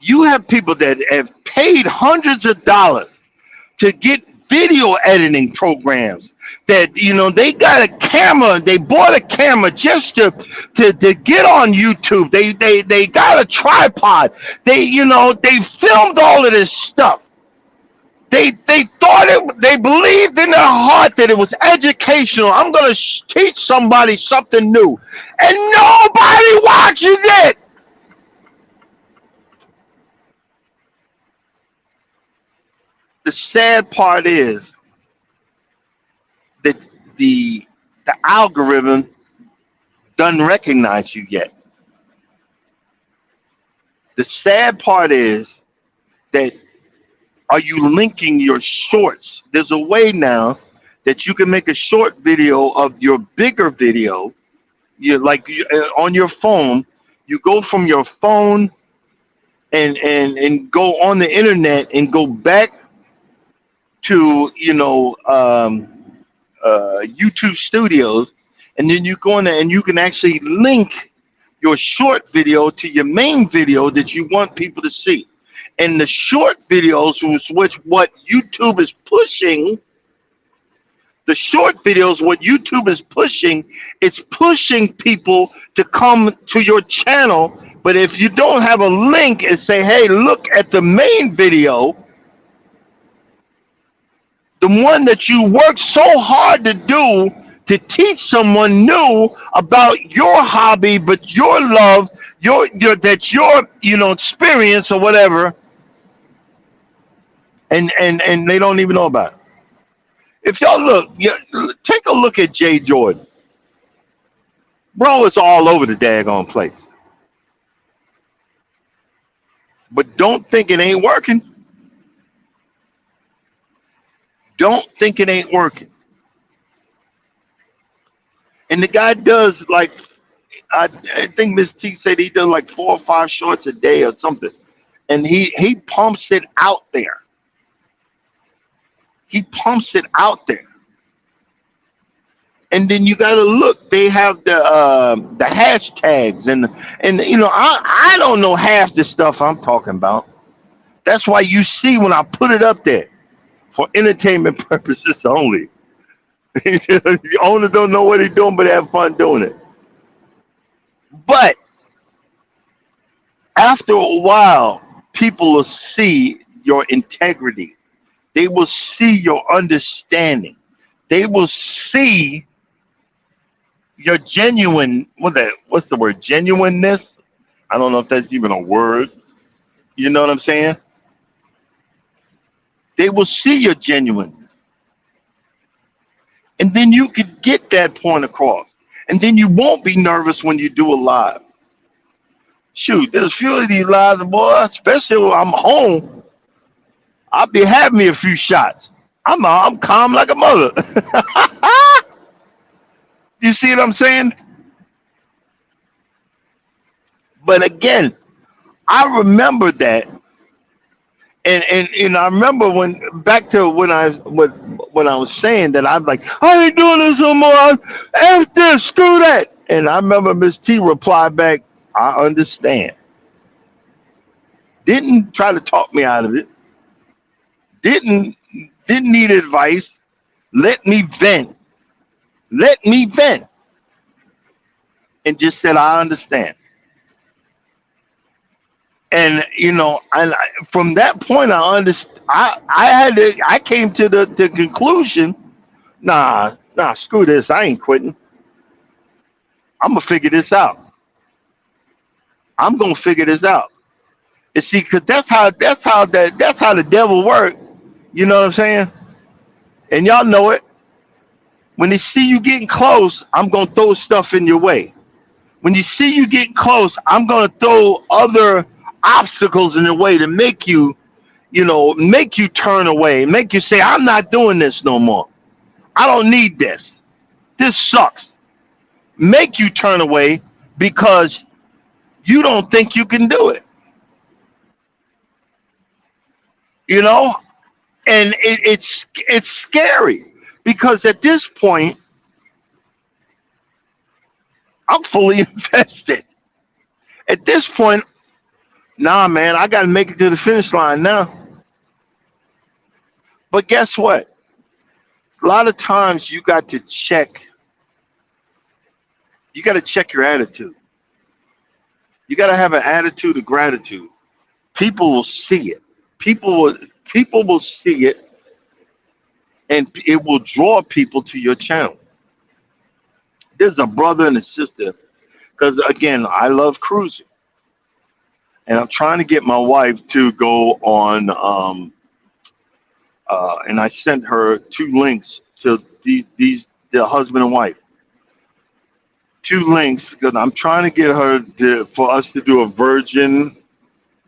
You have people that have paid hundreds of dollars to get video editing programs that they got a camera, they bought a camera just to get on YouTube. They got a tripod. They filmed all of this stuff. They believed in their heart that it was educational. I'm going to teach somebody something new, and nobody watches it. The sad part is that the algorithm doesn't recognize you yet. The sad part is that, are you linking your shorts? There's a way now that you can make a short video of your bigger video. On your phone, you go from your phone and go on the internet and go back to YouTube Studios, and then you go in there and you can actually link your short video to your main video that you want people to see. And the short videos, which what YouTube is pushing, what YouTube is pushing, it's pushing people to come to your channel. But if you don't have a link and say, hey, look at the main video, the one that you work so hard to do to teach someone new about your hobby, but your love, your experience or whatever, and they don't even know about it. If y'all take a look at Jay Jordan, bro, it's all over the daggone place. But don't think it ain't working. Don't think it ain't working. And the guy does I think Miss T said he does like 4 or 5 shorts a day or something. And he pumps it out there. He pumps it out there. And then you got to look. They have the hashtags and I don't know half the stuff I'm talking about. That's why you see when I put it up there for entertainment purposes only. The owner don't know what he's doing, but have fun doing it. But after a while, people will see your integrity. They will see your understanding. They will see your genuine. What's the word? Genuineness. I don't know if that's even a word. You know what I'm saying? They will see your genuineness, and then you could get that point across. And then you won't be nervous when you do a live. Shoot, there's a few of these lives, boy, especially when I'm home. I'll be having me a few shots. I'm calm like a mother. You see what I'm saying? But again, I remember that, and I remember when back to when I was saying that I'm like I ain't doing this no more. F this, screw that. And I remember Miss T replied back, I understand. Didn't try to talk me out of it. Didn't didn't need advice. Let me vent. Let me vent. And just said I understand. And from that point I understand. I came to the conclusion. Nah, screw this. I ain't quitting. I'm gonna figure this out. I'm gonna figure this out. And see, cause that's how the devil works. You know what I'm saying? And y'all know it. When they see you getting close, I'm gonna throw stuff in your way. When you see you getting close, I'm gonna throw other obstacles in the way to make you turn away, make you say, I'm not doing this no more. I don't need this. This sucks. Make you turn away because you don't think you can do it. You know, and it's scary because at this point I'm fully invested. At this point, nah, man, I got to make it to the finish line now. But guess what? A lot of times you got to check your attitude. You got to have an attitude of gratitude. People will see it. People will people will see it, and it will draw people to your channel. There's a brother and a sister because again, I love cruising, and I'm trying to get my wife to go on. And I sent her two links to the husband and wife. Two links because I'm trying to get her for us to do a Virgin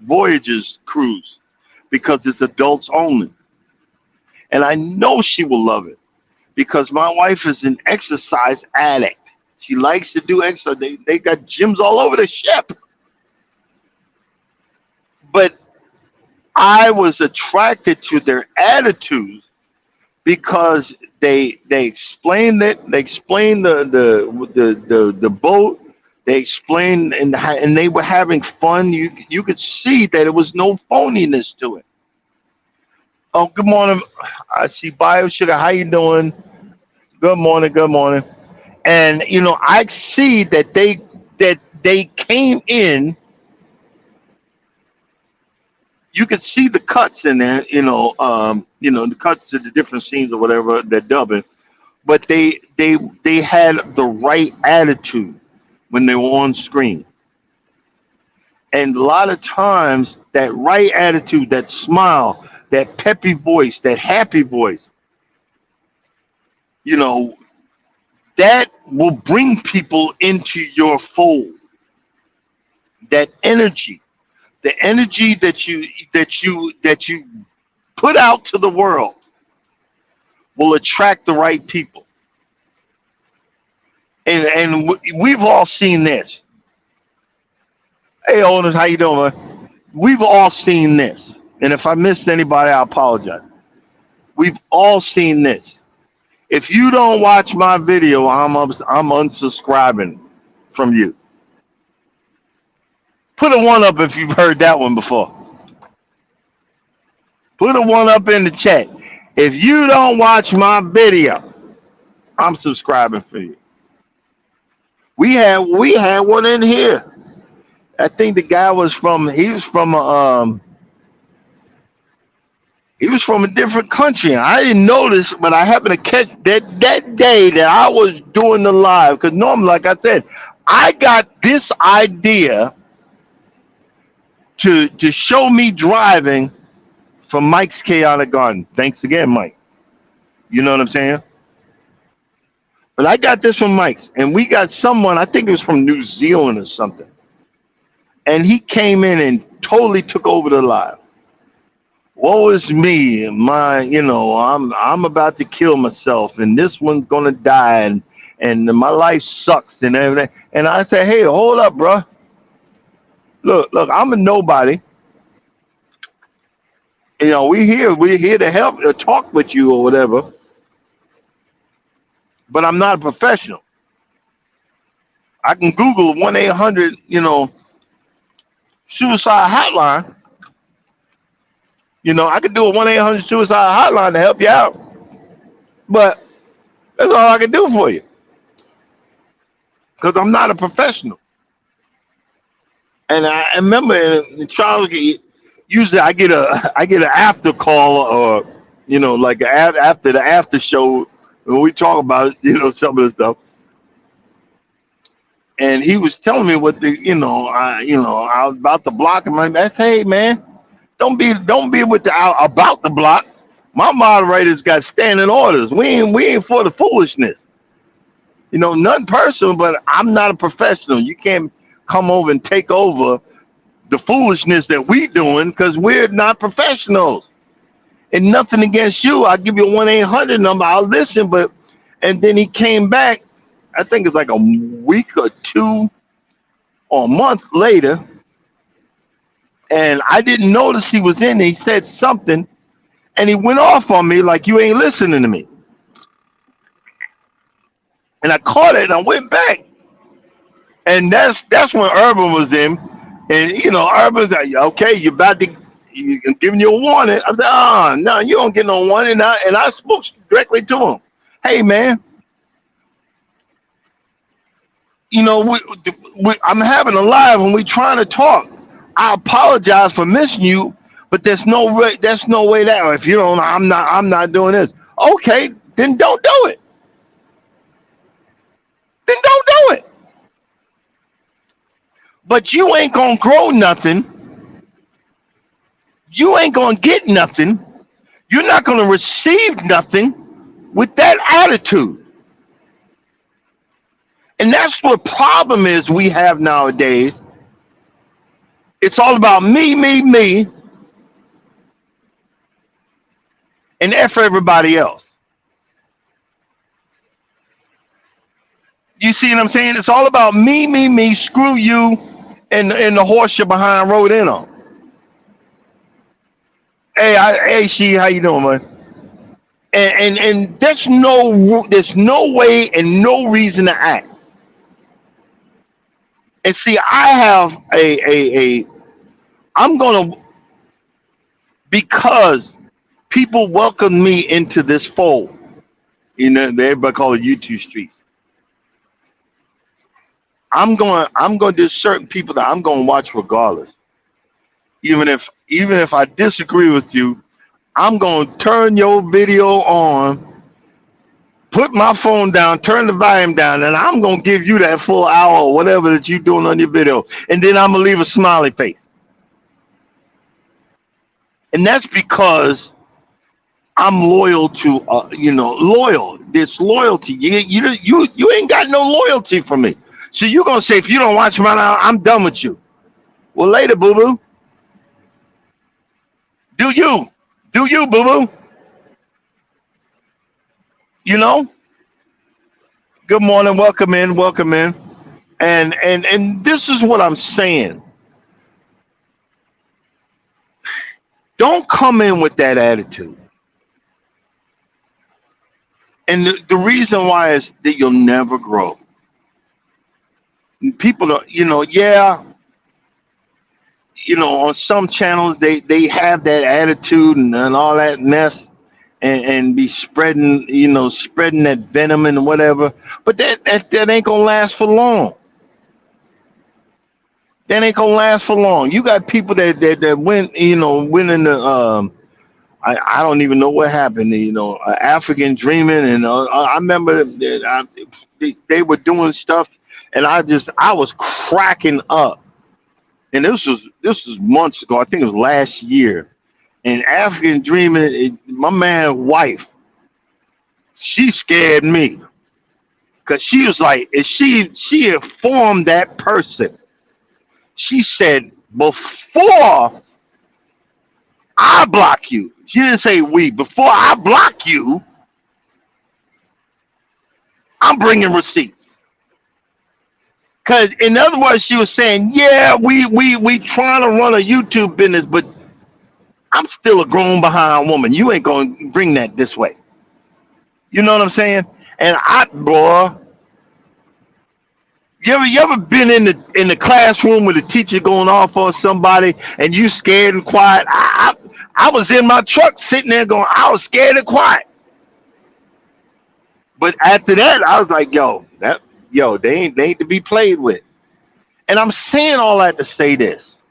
Voyages cruise because it's adults only, and I know she will love it because my wife is an exercise addict. She likes to do exercise. They got gyms all over the ship, but I was attracted to their attitudes because they explained it. They explained the boat. They explained and they were having fun. You could see that it was no phoniness to it. Oh, good morning. I see Bio Sugar. How you doing? Good morning. Good morning. And I see that they came in. You could see the cuts in there, the cuts to the different scenes or whatever they're dubbing, but they had the right attitude when they were on screen. And a lot of times that right attitude, that smile, that peppy voice, that happy voice, you know, that will bring people into your fold. That energy, the energy that you put out to the world will attract the right people. And we've all seen this. Hey, owners, how you doing, man? We've all seen this. And if I missed anybody, I apologize. We've all seen this. If you don't watch my video, I'm unsubscribing from you. Put a one up if you've heard that one before. Put a one up in the chat. If you don't watch my video, I'm subscribing for you. We had one in here. I think the guy was from he was from a different country. I didn't notice, but I happened to catch that day that I was doing the live. Because normally, like I said, I got this idea to show me driving from Mike's Chaotic Garden. Thanks again, Mike. You know what I'm saying? But I got this from Mike's, and we got someone. I think it was from New Zealand or something, and he came in and totally took over the live. Woe is me, I'm about to kill myself, and this one's gonna die, and my life sucks and everything. And I say, hey, hold up, bro. Look, I'm a nobody. We're here to help or talk with you or whatever, but I'm not a professional. I can Google 1-800, suicide hotline. I could do a 1-800 suicide hotline to help you out, but that's all I can do for you because I'm not a professional. And I remember in Charles, usually I get an after call or like after the after show when we talk about some of the stuff. And he was telling me what I was about to block him. Like, that's hey man, don't be with the about the block. My moderators got standing orders. We ain't for the foolishness. Nothing personal, but I'm not a professional. You can't come over and take over the foolishness that we doing because we're not professionals. And nothing against you. I'll give you a 1-800 number. I'll listen, and then he came back. I think it's like a week or two or a month later, and I didn't notice he was in. He said something, and he went off on me like you ain't listening to me. And I caught it, and I went back, and that's when Urban was in, and Urban's like, okay, you giving you a warning. I said, no, you don't get no warning. And I spoke directly to him. Hey, man, I'm having a live when we trying to talk. I apologize for missing you, but there's no way that if you don't, I'm not doing this. Okay, then don't do it. Then don't do it. But you ain't gonna grow nothing. You ain't gonna get nothing. You're not gonna receive nothing with that attitude. And that's what problem is we have nowadays. It's all about me, and F everybody else. You see what I'm saying? It's all about me, screw you, and the horse you're behind rode in on. Hey, she, how you doing, man? And there's no way and no reason to act. And see, I have I'm gonna, because people welcome me into this fold. Everybody call it YouTube streets. I'm going. There's certain people that I'm going to watch regardless. Even if I disagree with you, I'm going to turn your video on, put my phone down, turn the volume down, and I'm going to give you that full hour or whatever that you're doing on your video, and then I'm going to leave a smiley face. And that's because I'm loyal to, loyal. There's loyalty. You ain't got no loyalty for me. So you're going to say, if you don't watch my now, I'm done with you. Well, later, boo-boo. Do you, boo-boo. Good morning. Welcome in. And this is what I'm saying. Don't come in with that attitude. And the reason why is that you'll never grow. And people are, yeah, on some channels they have that attitude and all that mess and be spreading, spreading that venom and whatever. But that ain't gonna last for long. That ain't gonna last for long. You got people that went, went in the I don't even know what happened. African dreaming, and I remember that they were doing stuff, and I was cracking up. And this was months ago. I think it was last year. And African dreaming, my man's wife, she scared me because she was like, if she informed that person. She said before I block you. She didn't say we. Before I block you, I'm bringing receipts. Cause in other words, she was saying, yeah, we trying to run a YouTube business, but I'm still a grown behind woman. You ain't gonna bring that this way. You know what I'm saying? And boy, you ever been in the classroom with a teacher going off on somebody and you scared and quiet? I was in my truck sitting there going, I was scared and quiet. But after that, I was like, they ain't to be played with. And I'm saying all that to say this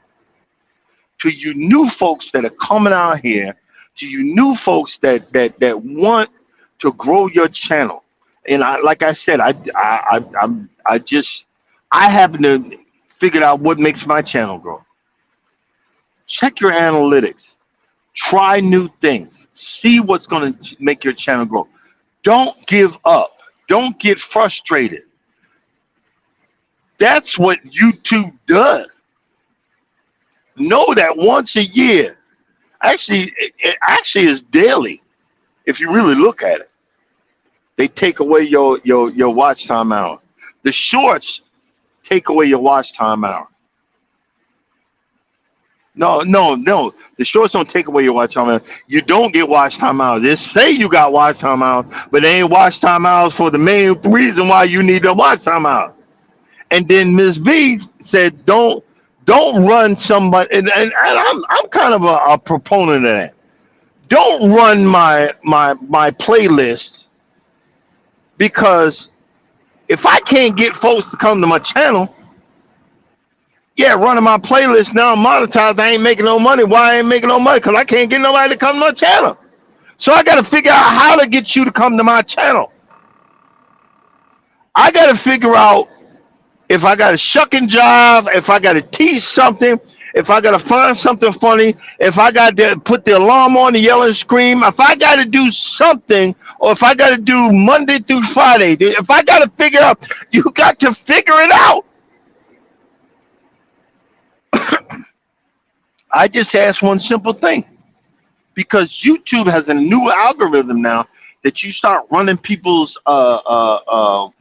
to you new folks that are coming out here, to you new folks that want to grow your channel. And like I said, I happen to figure out what makes my channel grow. Check your analytics. Try new things. See what's going to make your channel grow. Don't give up. Don't get frustrated. That's what YouTube does. Know that once a year, actually, it actually is daily. If you really look at it, they take away your watch time hour. The shorts take away your watch time hour. No, no, no. The shorts don't take away your watch time hours. You don't get watch time hours. They say you got watch time hours, but they ain't watch time hours for the main reason why you need the watch time hours. And then Ms. B said, don't run somebody, and I'm kind of a proponent of that. Don't run my playlist because if I can't get folks to come to my channel, yeah, running my playlist now I'm monetized. I ain't making no money. Why I ain't making no money? Because I can't get nobody to come to my channel. So I got to figure out how to get you to come to my channel. I got to figure out if I got to shuck and jive, if I got to teach something, if I got to find something funny, if I got to put the alarm on the yell and scream, if I got to do something, or if I got to do Monday through Friday, if I got to figure out, you got to figure it out. I just asked one simple thing. Because YouTube has a new algorithm now that you start running people's playlists,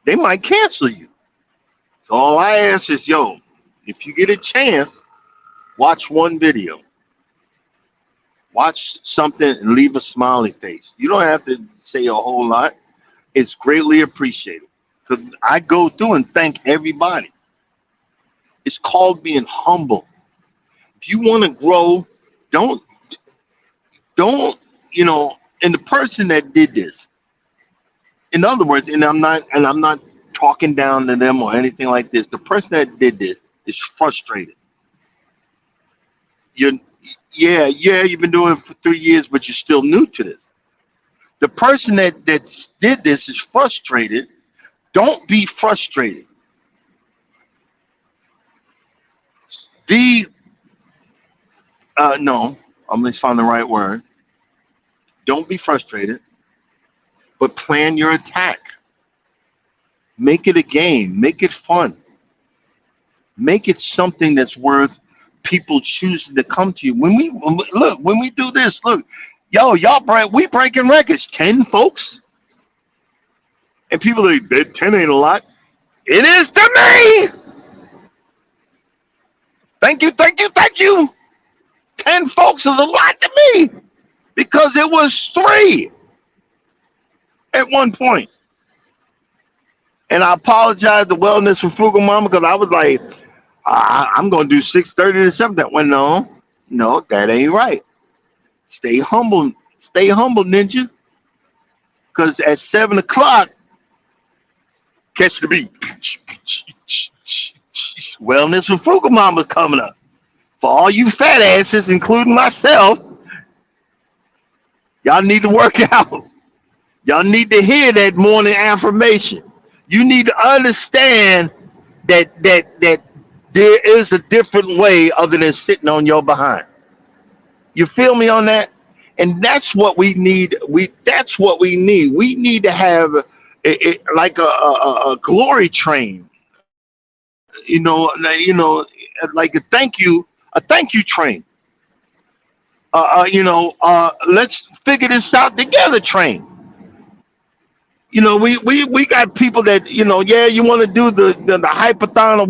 they might cancel you. So all I ask is, if you get a chance, watch one video. Watch something and leave a smiley face. You don't have to say a whole lot. It's greatly appreciated. Because I go through and thank everybody. It's called being humble. If you want to grow, don't, and the person that did this, in other words, and I'm not talking down to them or anything like this. The person that did this is frustrated. You're, you've been doing it for 3 years, but you're still new to this. The person that did this is frustrated. Don't be frustrated. Be no, I'm going to find the right word. Don't be frustrated, but plan your attack. Make it a game. Make it fun. Make it something that's worth people choosing to come to you. When we do this, look, we breaking records. 10 folks, and people are that 10 ain't a lot. It is to me. Thank you. 10 folks is a lot to me. because it was 3 at one point. And I apologize to Wellness for Frugal Mama because I was like, I'm gonna do 6:30 to 7. That went no, no, that ain't right. Stay humble, ninja. Because at 7 o'clock, catch the beat. Wellness for Frugal Mama's coming up. For all you fat asses, including myself, y'all need to work out. Y'all need to hear that morning affirmation. You need to understand that there is a different way other than sitting on your behind. You feel me on that? And that's what we need. That's what we need. We need to have like a glory train. Like a thank you train. Let's figure this out together train. We got people that yeah, you want to do the hypathon or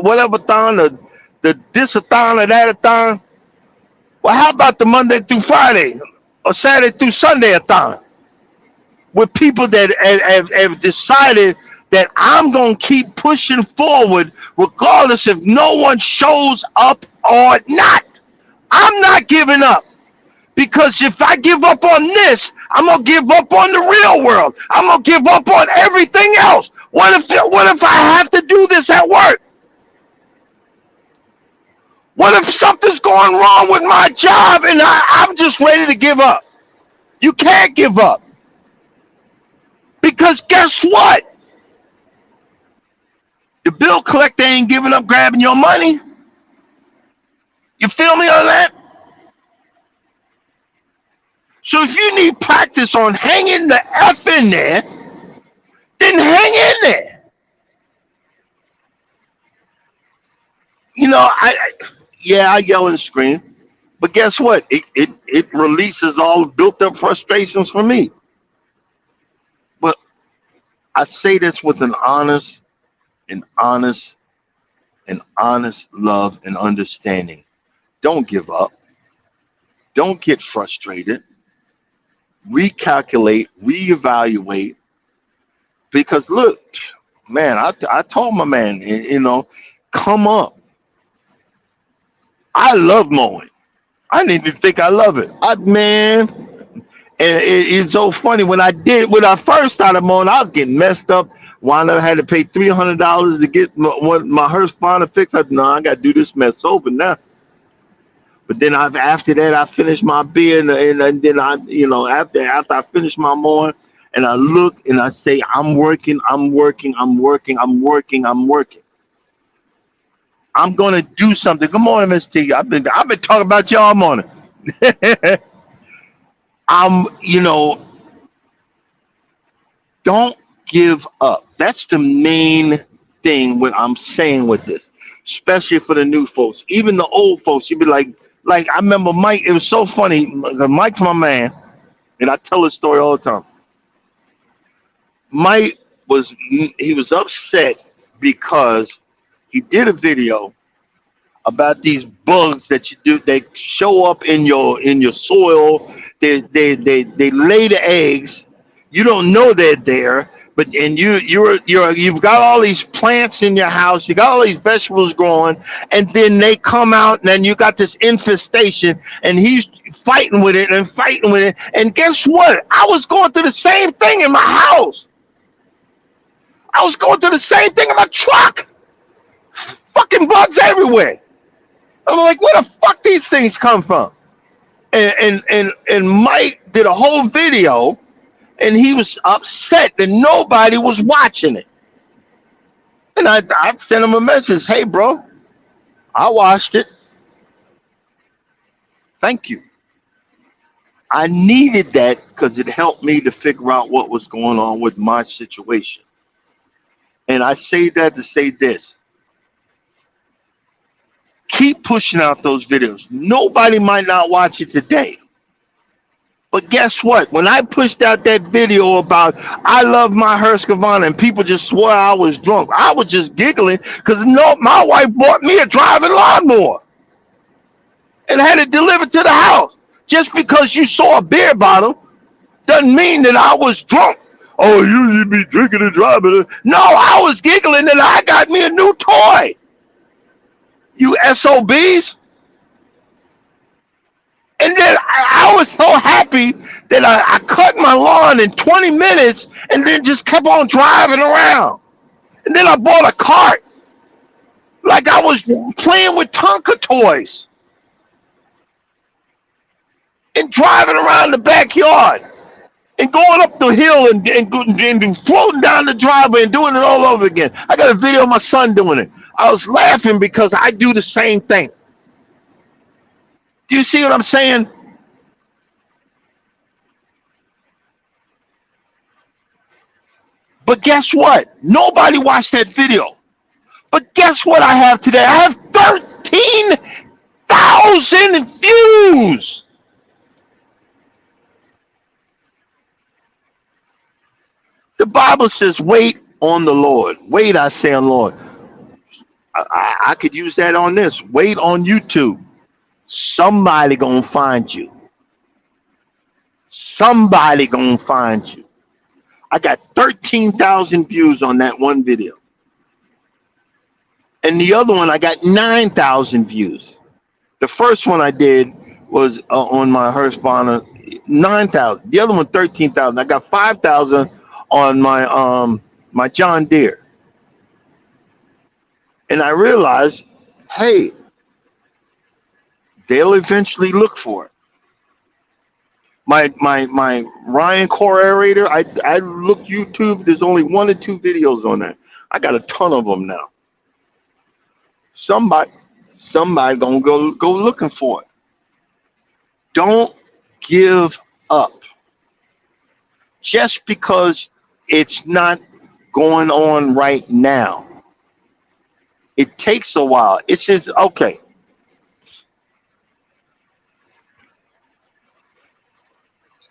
whatever thon, the this-a-thon or that-a-thon. Well, how about the Monday through Friday or Saturday through Sunday-a-thon with people that have decided that I'm going to keep pushing forward regardless if no one shows up or not. I'm not giving up. Because if I give up on this, I'm gonna give up on the real world. I'm gonna give up on everything else. What if I have to do this at work? What if something's going wrong with my job and I'm just ready to give up? You can't give up. Because guess what? The bill collector ain't giving up grabbing your money. You feel me on that? So if you need practice on hanging the F in there, then hang in there. I yell and scream, but guess what? It releases all built up frustrations for me. But I say this with an honest love and understanding. Don't give up. Don't get frustrated. Recalculate, reevaluate. Because look, man, I told my man, come up. I love mowing. I didn't even think I love it. It's so funny when I first started mowing, I was getting messed up. Wound up had to pay $300 to get my Husqvarna fixed. I got to do this mess over now. But then after that, I finished my beer, and then after I finish my mowing, and I look and I say, I'm working. I'm gonna do something. Good morning, Miss T. I've been talking about you all morning. Don't give up. That's the main thing what I'm saying with this, especially for the new folks. Even the old folks, you'd be like I remember Mike. It was so funny. Mike's my man, and I tell this story all the time. Mike was upset because he did a video about these bugs that you do. They show up in your soil. They lay the eggs. You don't know they're there, but you've got all these plants in your house. You got all these vegetables growing, and then they come out, and then you got this infestation, and he's fighting with it. And guess what? I was going through the same thing in my house. I was going through the same thing in my truck. Fucking bugs everywhere. I'm like, where the fuck these things come from? And Mike did a whole video, and he was upset that nobody was watching it. And I sent him a message. Hey, bro, I watched it. Thank you. I needed that because it helped me to figure out what was going on with my situation. And I say that to say this. Keep pushing out those videos. Nobody might not watch it today. But guess what? When I pushed out that video about I love my Husqvarna and people just swore I was drunk, I was just giggling because my wife bought me a driving lawnmower and had it delivered to the house. Just because you saw a beer bottle doesn't mean that I was drunk. Oh, you be drinking and driving. No, I was giggling that I got me a new toy. You SOBs. And then I was so happy that I cut my lawn in 20 minutes and then just kept on driving around. And then I bought a cart like I was playing with Tonka toys and driving around the backyard and going up the hill and floating down the driveway and doing it all over again. I got a video of my son doing it. I was laughing because I do the same thing. Do you see what I'm saying? But guess what? Nobody watched that video. But guess what I have today? I have 13,000 views. The Bible says, wait on the Lord. Wait, I say on Lord. I could use that on this. Wait on YouTube. Somebody gonna find you. Somebody gonna find you. I got 13,000 views on that one video. And the other one, I got 9,000 views. The first one I did was on my Husqvarna, 9,000. The other one, 13,000. I got 5,000 on my John Deere. And I realized, hey, they'll eventually look for it. My Ryan Core Aerator, I looked YouTube. There's only 1 or 2 videos on that. I got a ton of them now. Somebody gonna go looking for it. Don't give up. Just because it's not going on right now. It takes a while. It says, okay.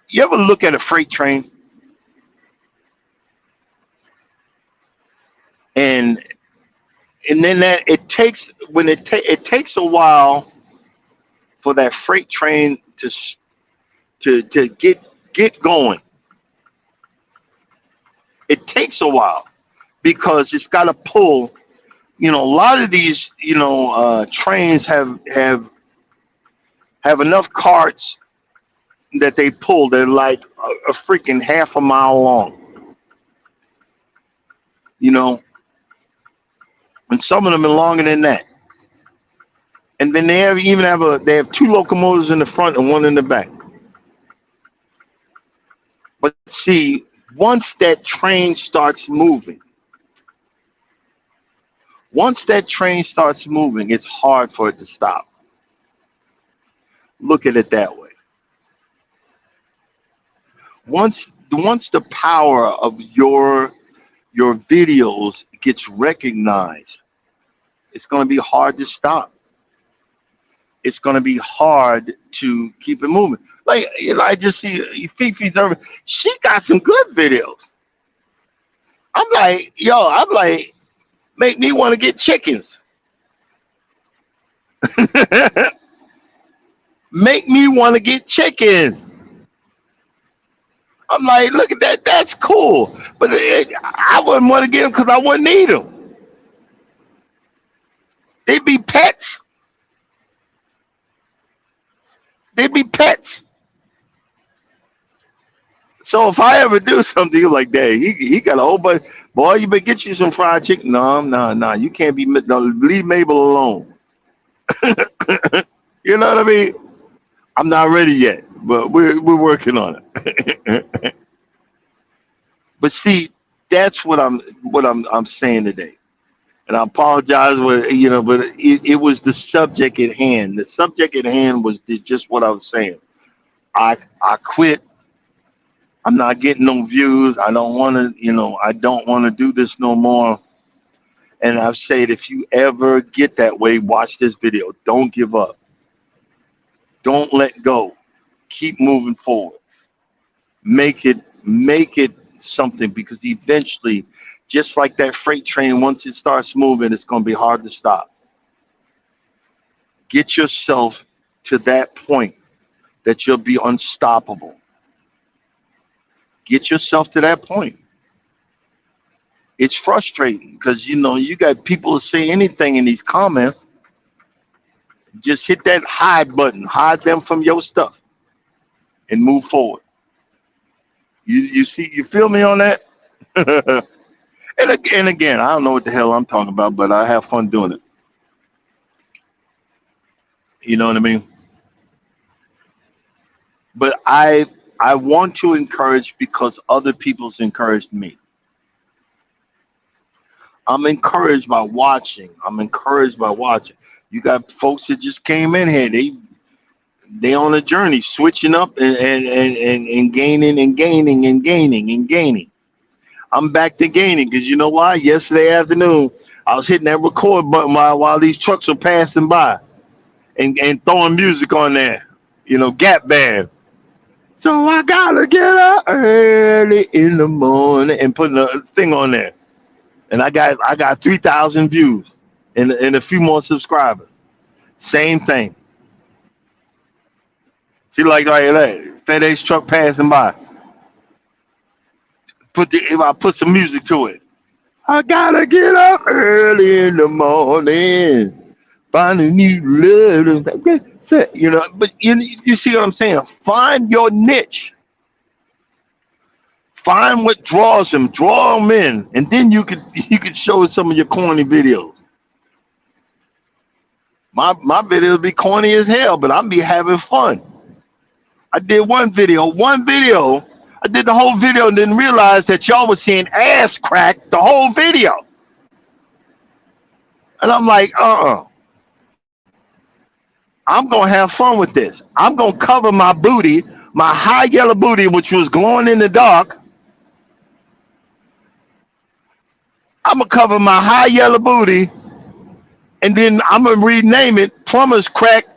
You ever look at a freight train and then that it takes it takes a while for that freight train to get going. It takes a while because it's got to pull. You know, a lot of these trains have enough carts that they pull. They're like a freaking half a mile long. You know, and some of them are longer than that. And then they have 2 locomotives in the front and 1 in the back. But see, once that train starts moving, it's hard for it to stop. Look at it that way. Once the power of your videos gets recognized, it's going to be hard to stop. It's going to be hard to keep it moving. Like, I just see Fifi's over. She got some good videos. I'm like, make me want to get chickens. Make me want to get chickens. I'm like, look at that. That's cool. But I wouldn't want to get them because I wouldn't eat them. They'd be pets. So if I ever do something like that, he got a whole bunch. Boy, you better get you some fried chicken. No. You can't be. No, leave Mabel alone. You know what I mean? I'm not ready yet, but we're working on it. But see, that's what I'm saying today. And I apologize, but it was the subject at hand. The subject at hand was just what I was saying. I quit. I'm not getting no views. I don't want to do this no more. And I've said, if you ever get that way, watch this video. Don't give up. Don't let go. Keep moving forward. Make it something, because eventually, just like that freight train, once it starts moving, it's going to be hard to stop. Get yourself to that point that you'll be unstoppable. Get yourself to that point. It's frustrating because you got people to say anything in these comments. Just hit that hide button, hide them from your stuff, and move forward. You feel me on that? And again, I don't know what the hell I'm talking about, but I have fun doing it. You know what I mean? But I want to encourage because other people's encouraged me. I'm encouraged by watching. I'm encouraged by watching. You got folks that just came in here. They on a journey, switching up and gaining and gaining and gaining and gaining. I'm back to gaining because you know why? Yesterday afternoon, I was hitting that record button while these trucks are passing by and throwing music on there. Gap band. So I gotta get up early in the morning and putting a thing on there. And I got 3,000 views and a few more subscribers. Same thing. See, like right there, FedEx truck passing by. If I put some music to it, I gotta get up early in the morning, find a new love. But you see what I'm saying? Find your niche. Find what draws them, draw them in, and then you could show some of your corny videos. My videos be corny as hell, but I'll be having fun. I did one video. I did the whole video and didn't realize that y'all was seeing ass crack the whole video. And I'm like, I'm gonna have fun with this. I'm gonna cover my booty, my high yellow booty, which was glowing in the dark. I'm gonna cover my high yellow booty, and then I'm gonna rename it Plumber's Crack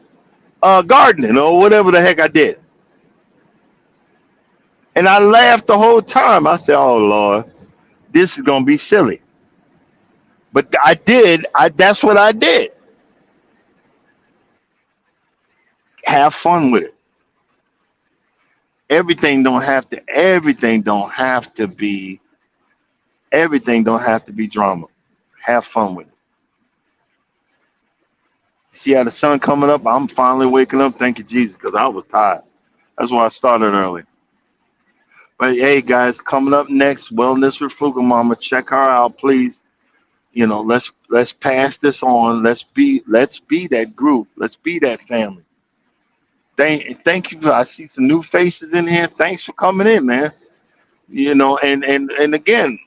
Gardening or whatever the heck I did. And I laughed the whole time. I said, "Oh Lord, this is gonna be silly." But I did. That's what I did. Have fun with it. Everything don't have to. Everything don't have to be. Everything don't have to be drama. Have fun with it. See how the sun coming up? I'm finally waking up. Thank you, Jesus, because I was tired. That's why I started early. But hey, guys, coming up next, Wellness with Frugal Mama. Check her out, please. Let's pass this on. Let's be that group. Let's be that family. Thank you. I see some new faces in here. Thanks for coming in, man. And again,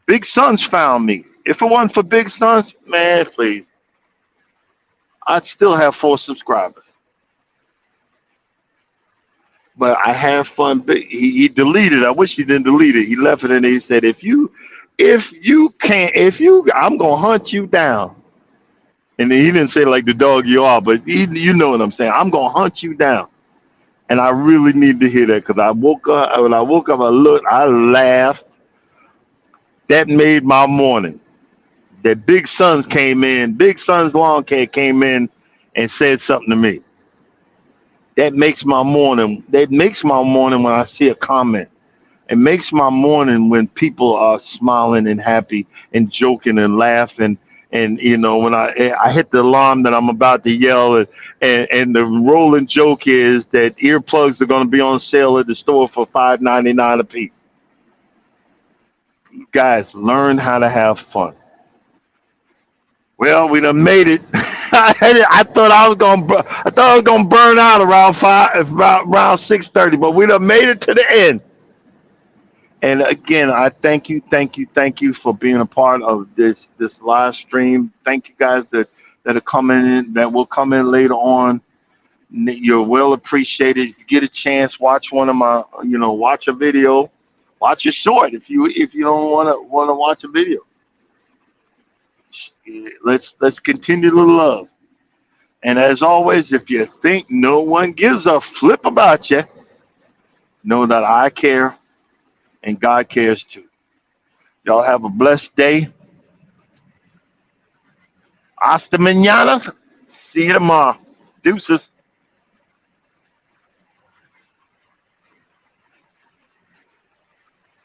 Big Sons found me. If it wasn't for Big Sons, man, please, I'd still have 4 subscribers. But I have fun. He deleted it. I wish he didn't delete it. He left it and he said, if you I'm gonna hunt you down. And he didn't say like the dog you are, but you know what I'm saying. I'm gonna hunt you down. And I really need to hear that because I woke up. When I woke up, I laughed. That made my morning. That Big Sons came in. Big Sons Lawn Care came in and said something to me. That makes my morning. That makes my morning when I see a comment. It makes my morning when people are smiling and happy and joking and laughing. And when I hit the alarm that I'm about to yell, and the rolling joke is that earplugs are going to be on sale at the store for $5.99 a piece. Guys, learn how to have fun. Well, we done made it. I thought I was gonna burn out around around 6:30, but we done made it to the end. And again, I thank you for being a part of this live stream. Thank you guys that are coming in, that will come in later on. You're well appreciated. If you get a chance, watch one of my, watch a video, watch a short if you don't want to watch a video. Let's continue to love. And as always, if you think no one gives a flip about you, know that I care and God cares too. Y'all have a blessed day. Hasta mañana. See you tomorrow. Deuces.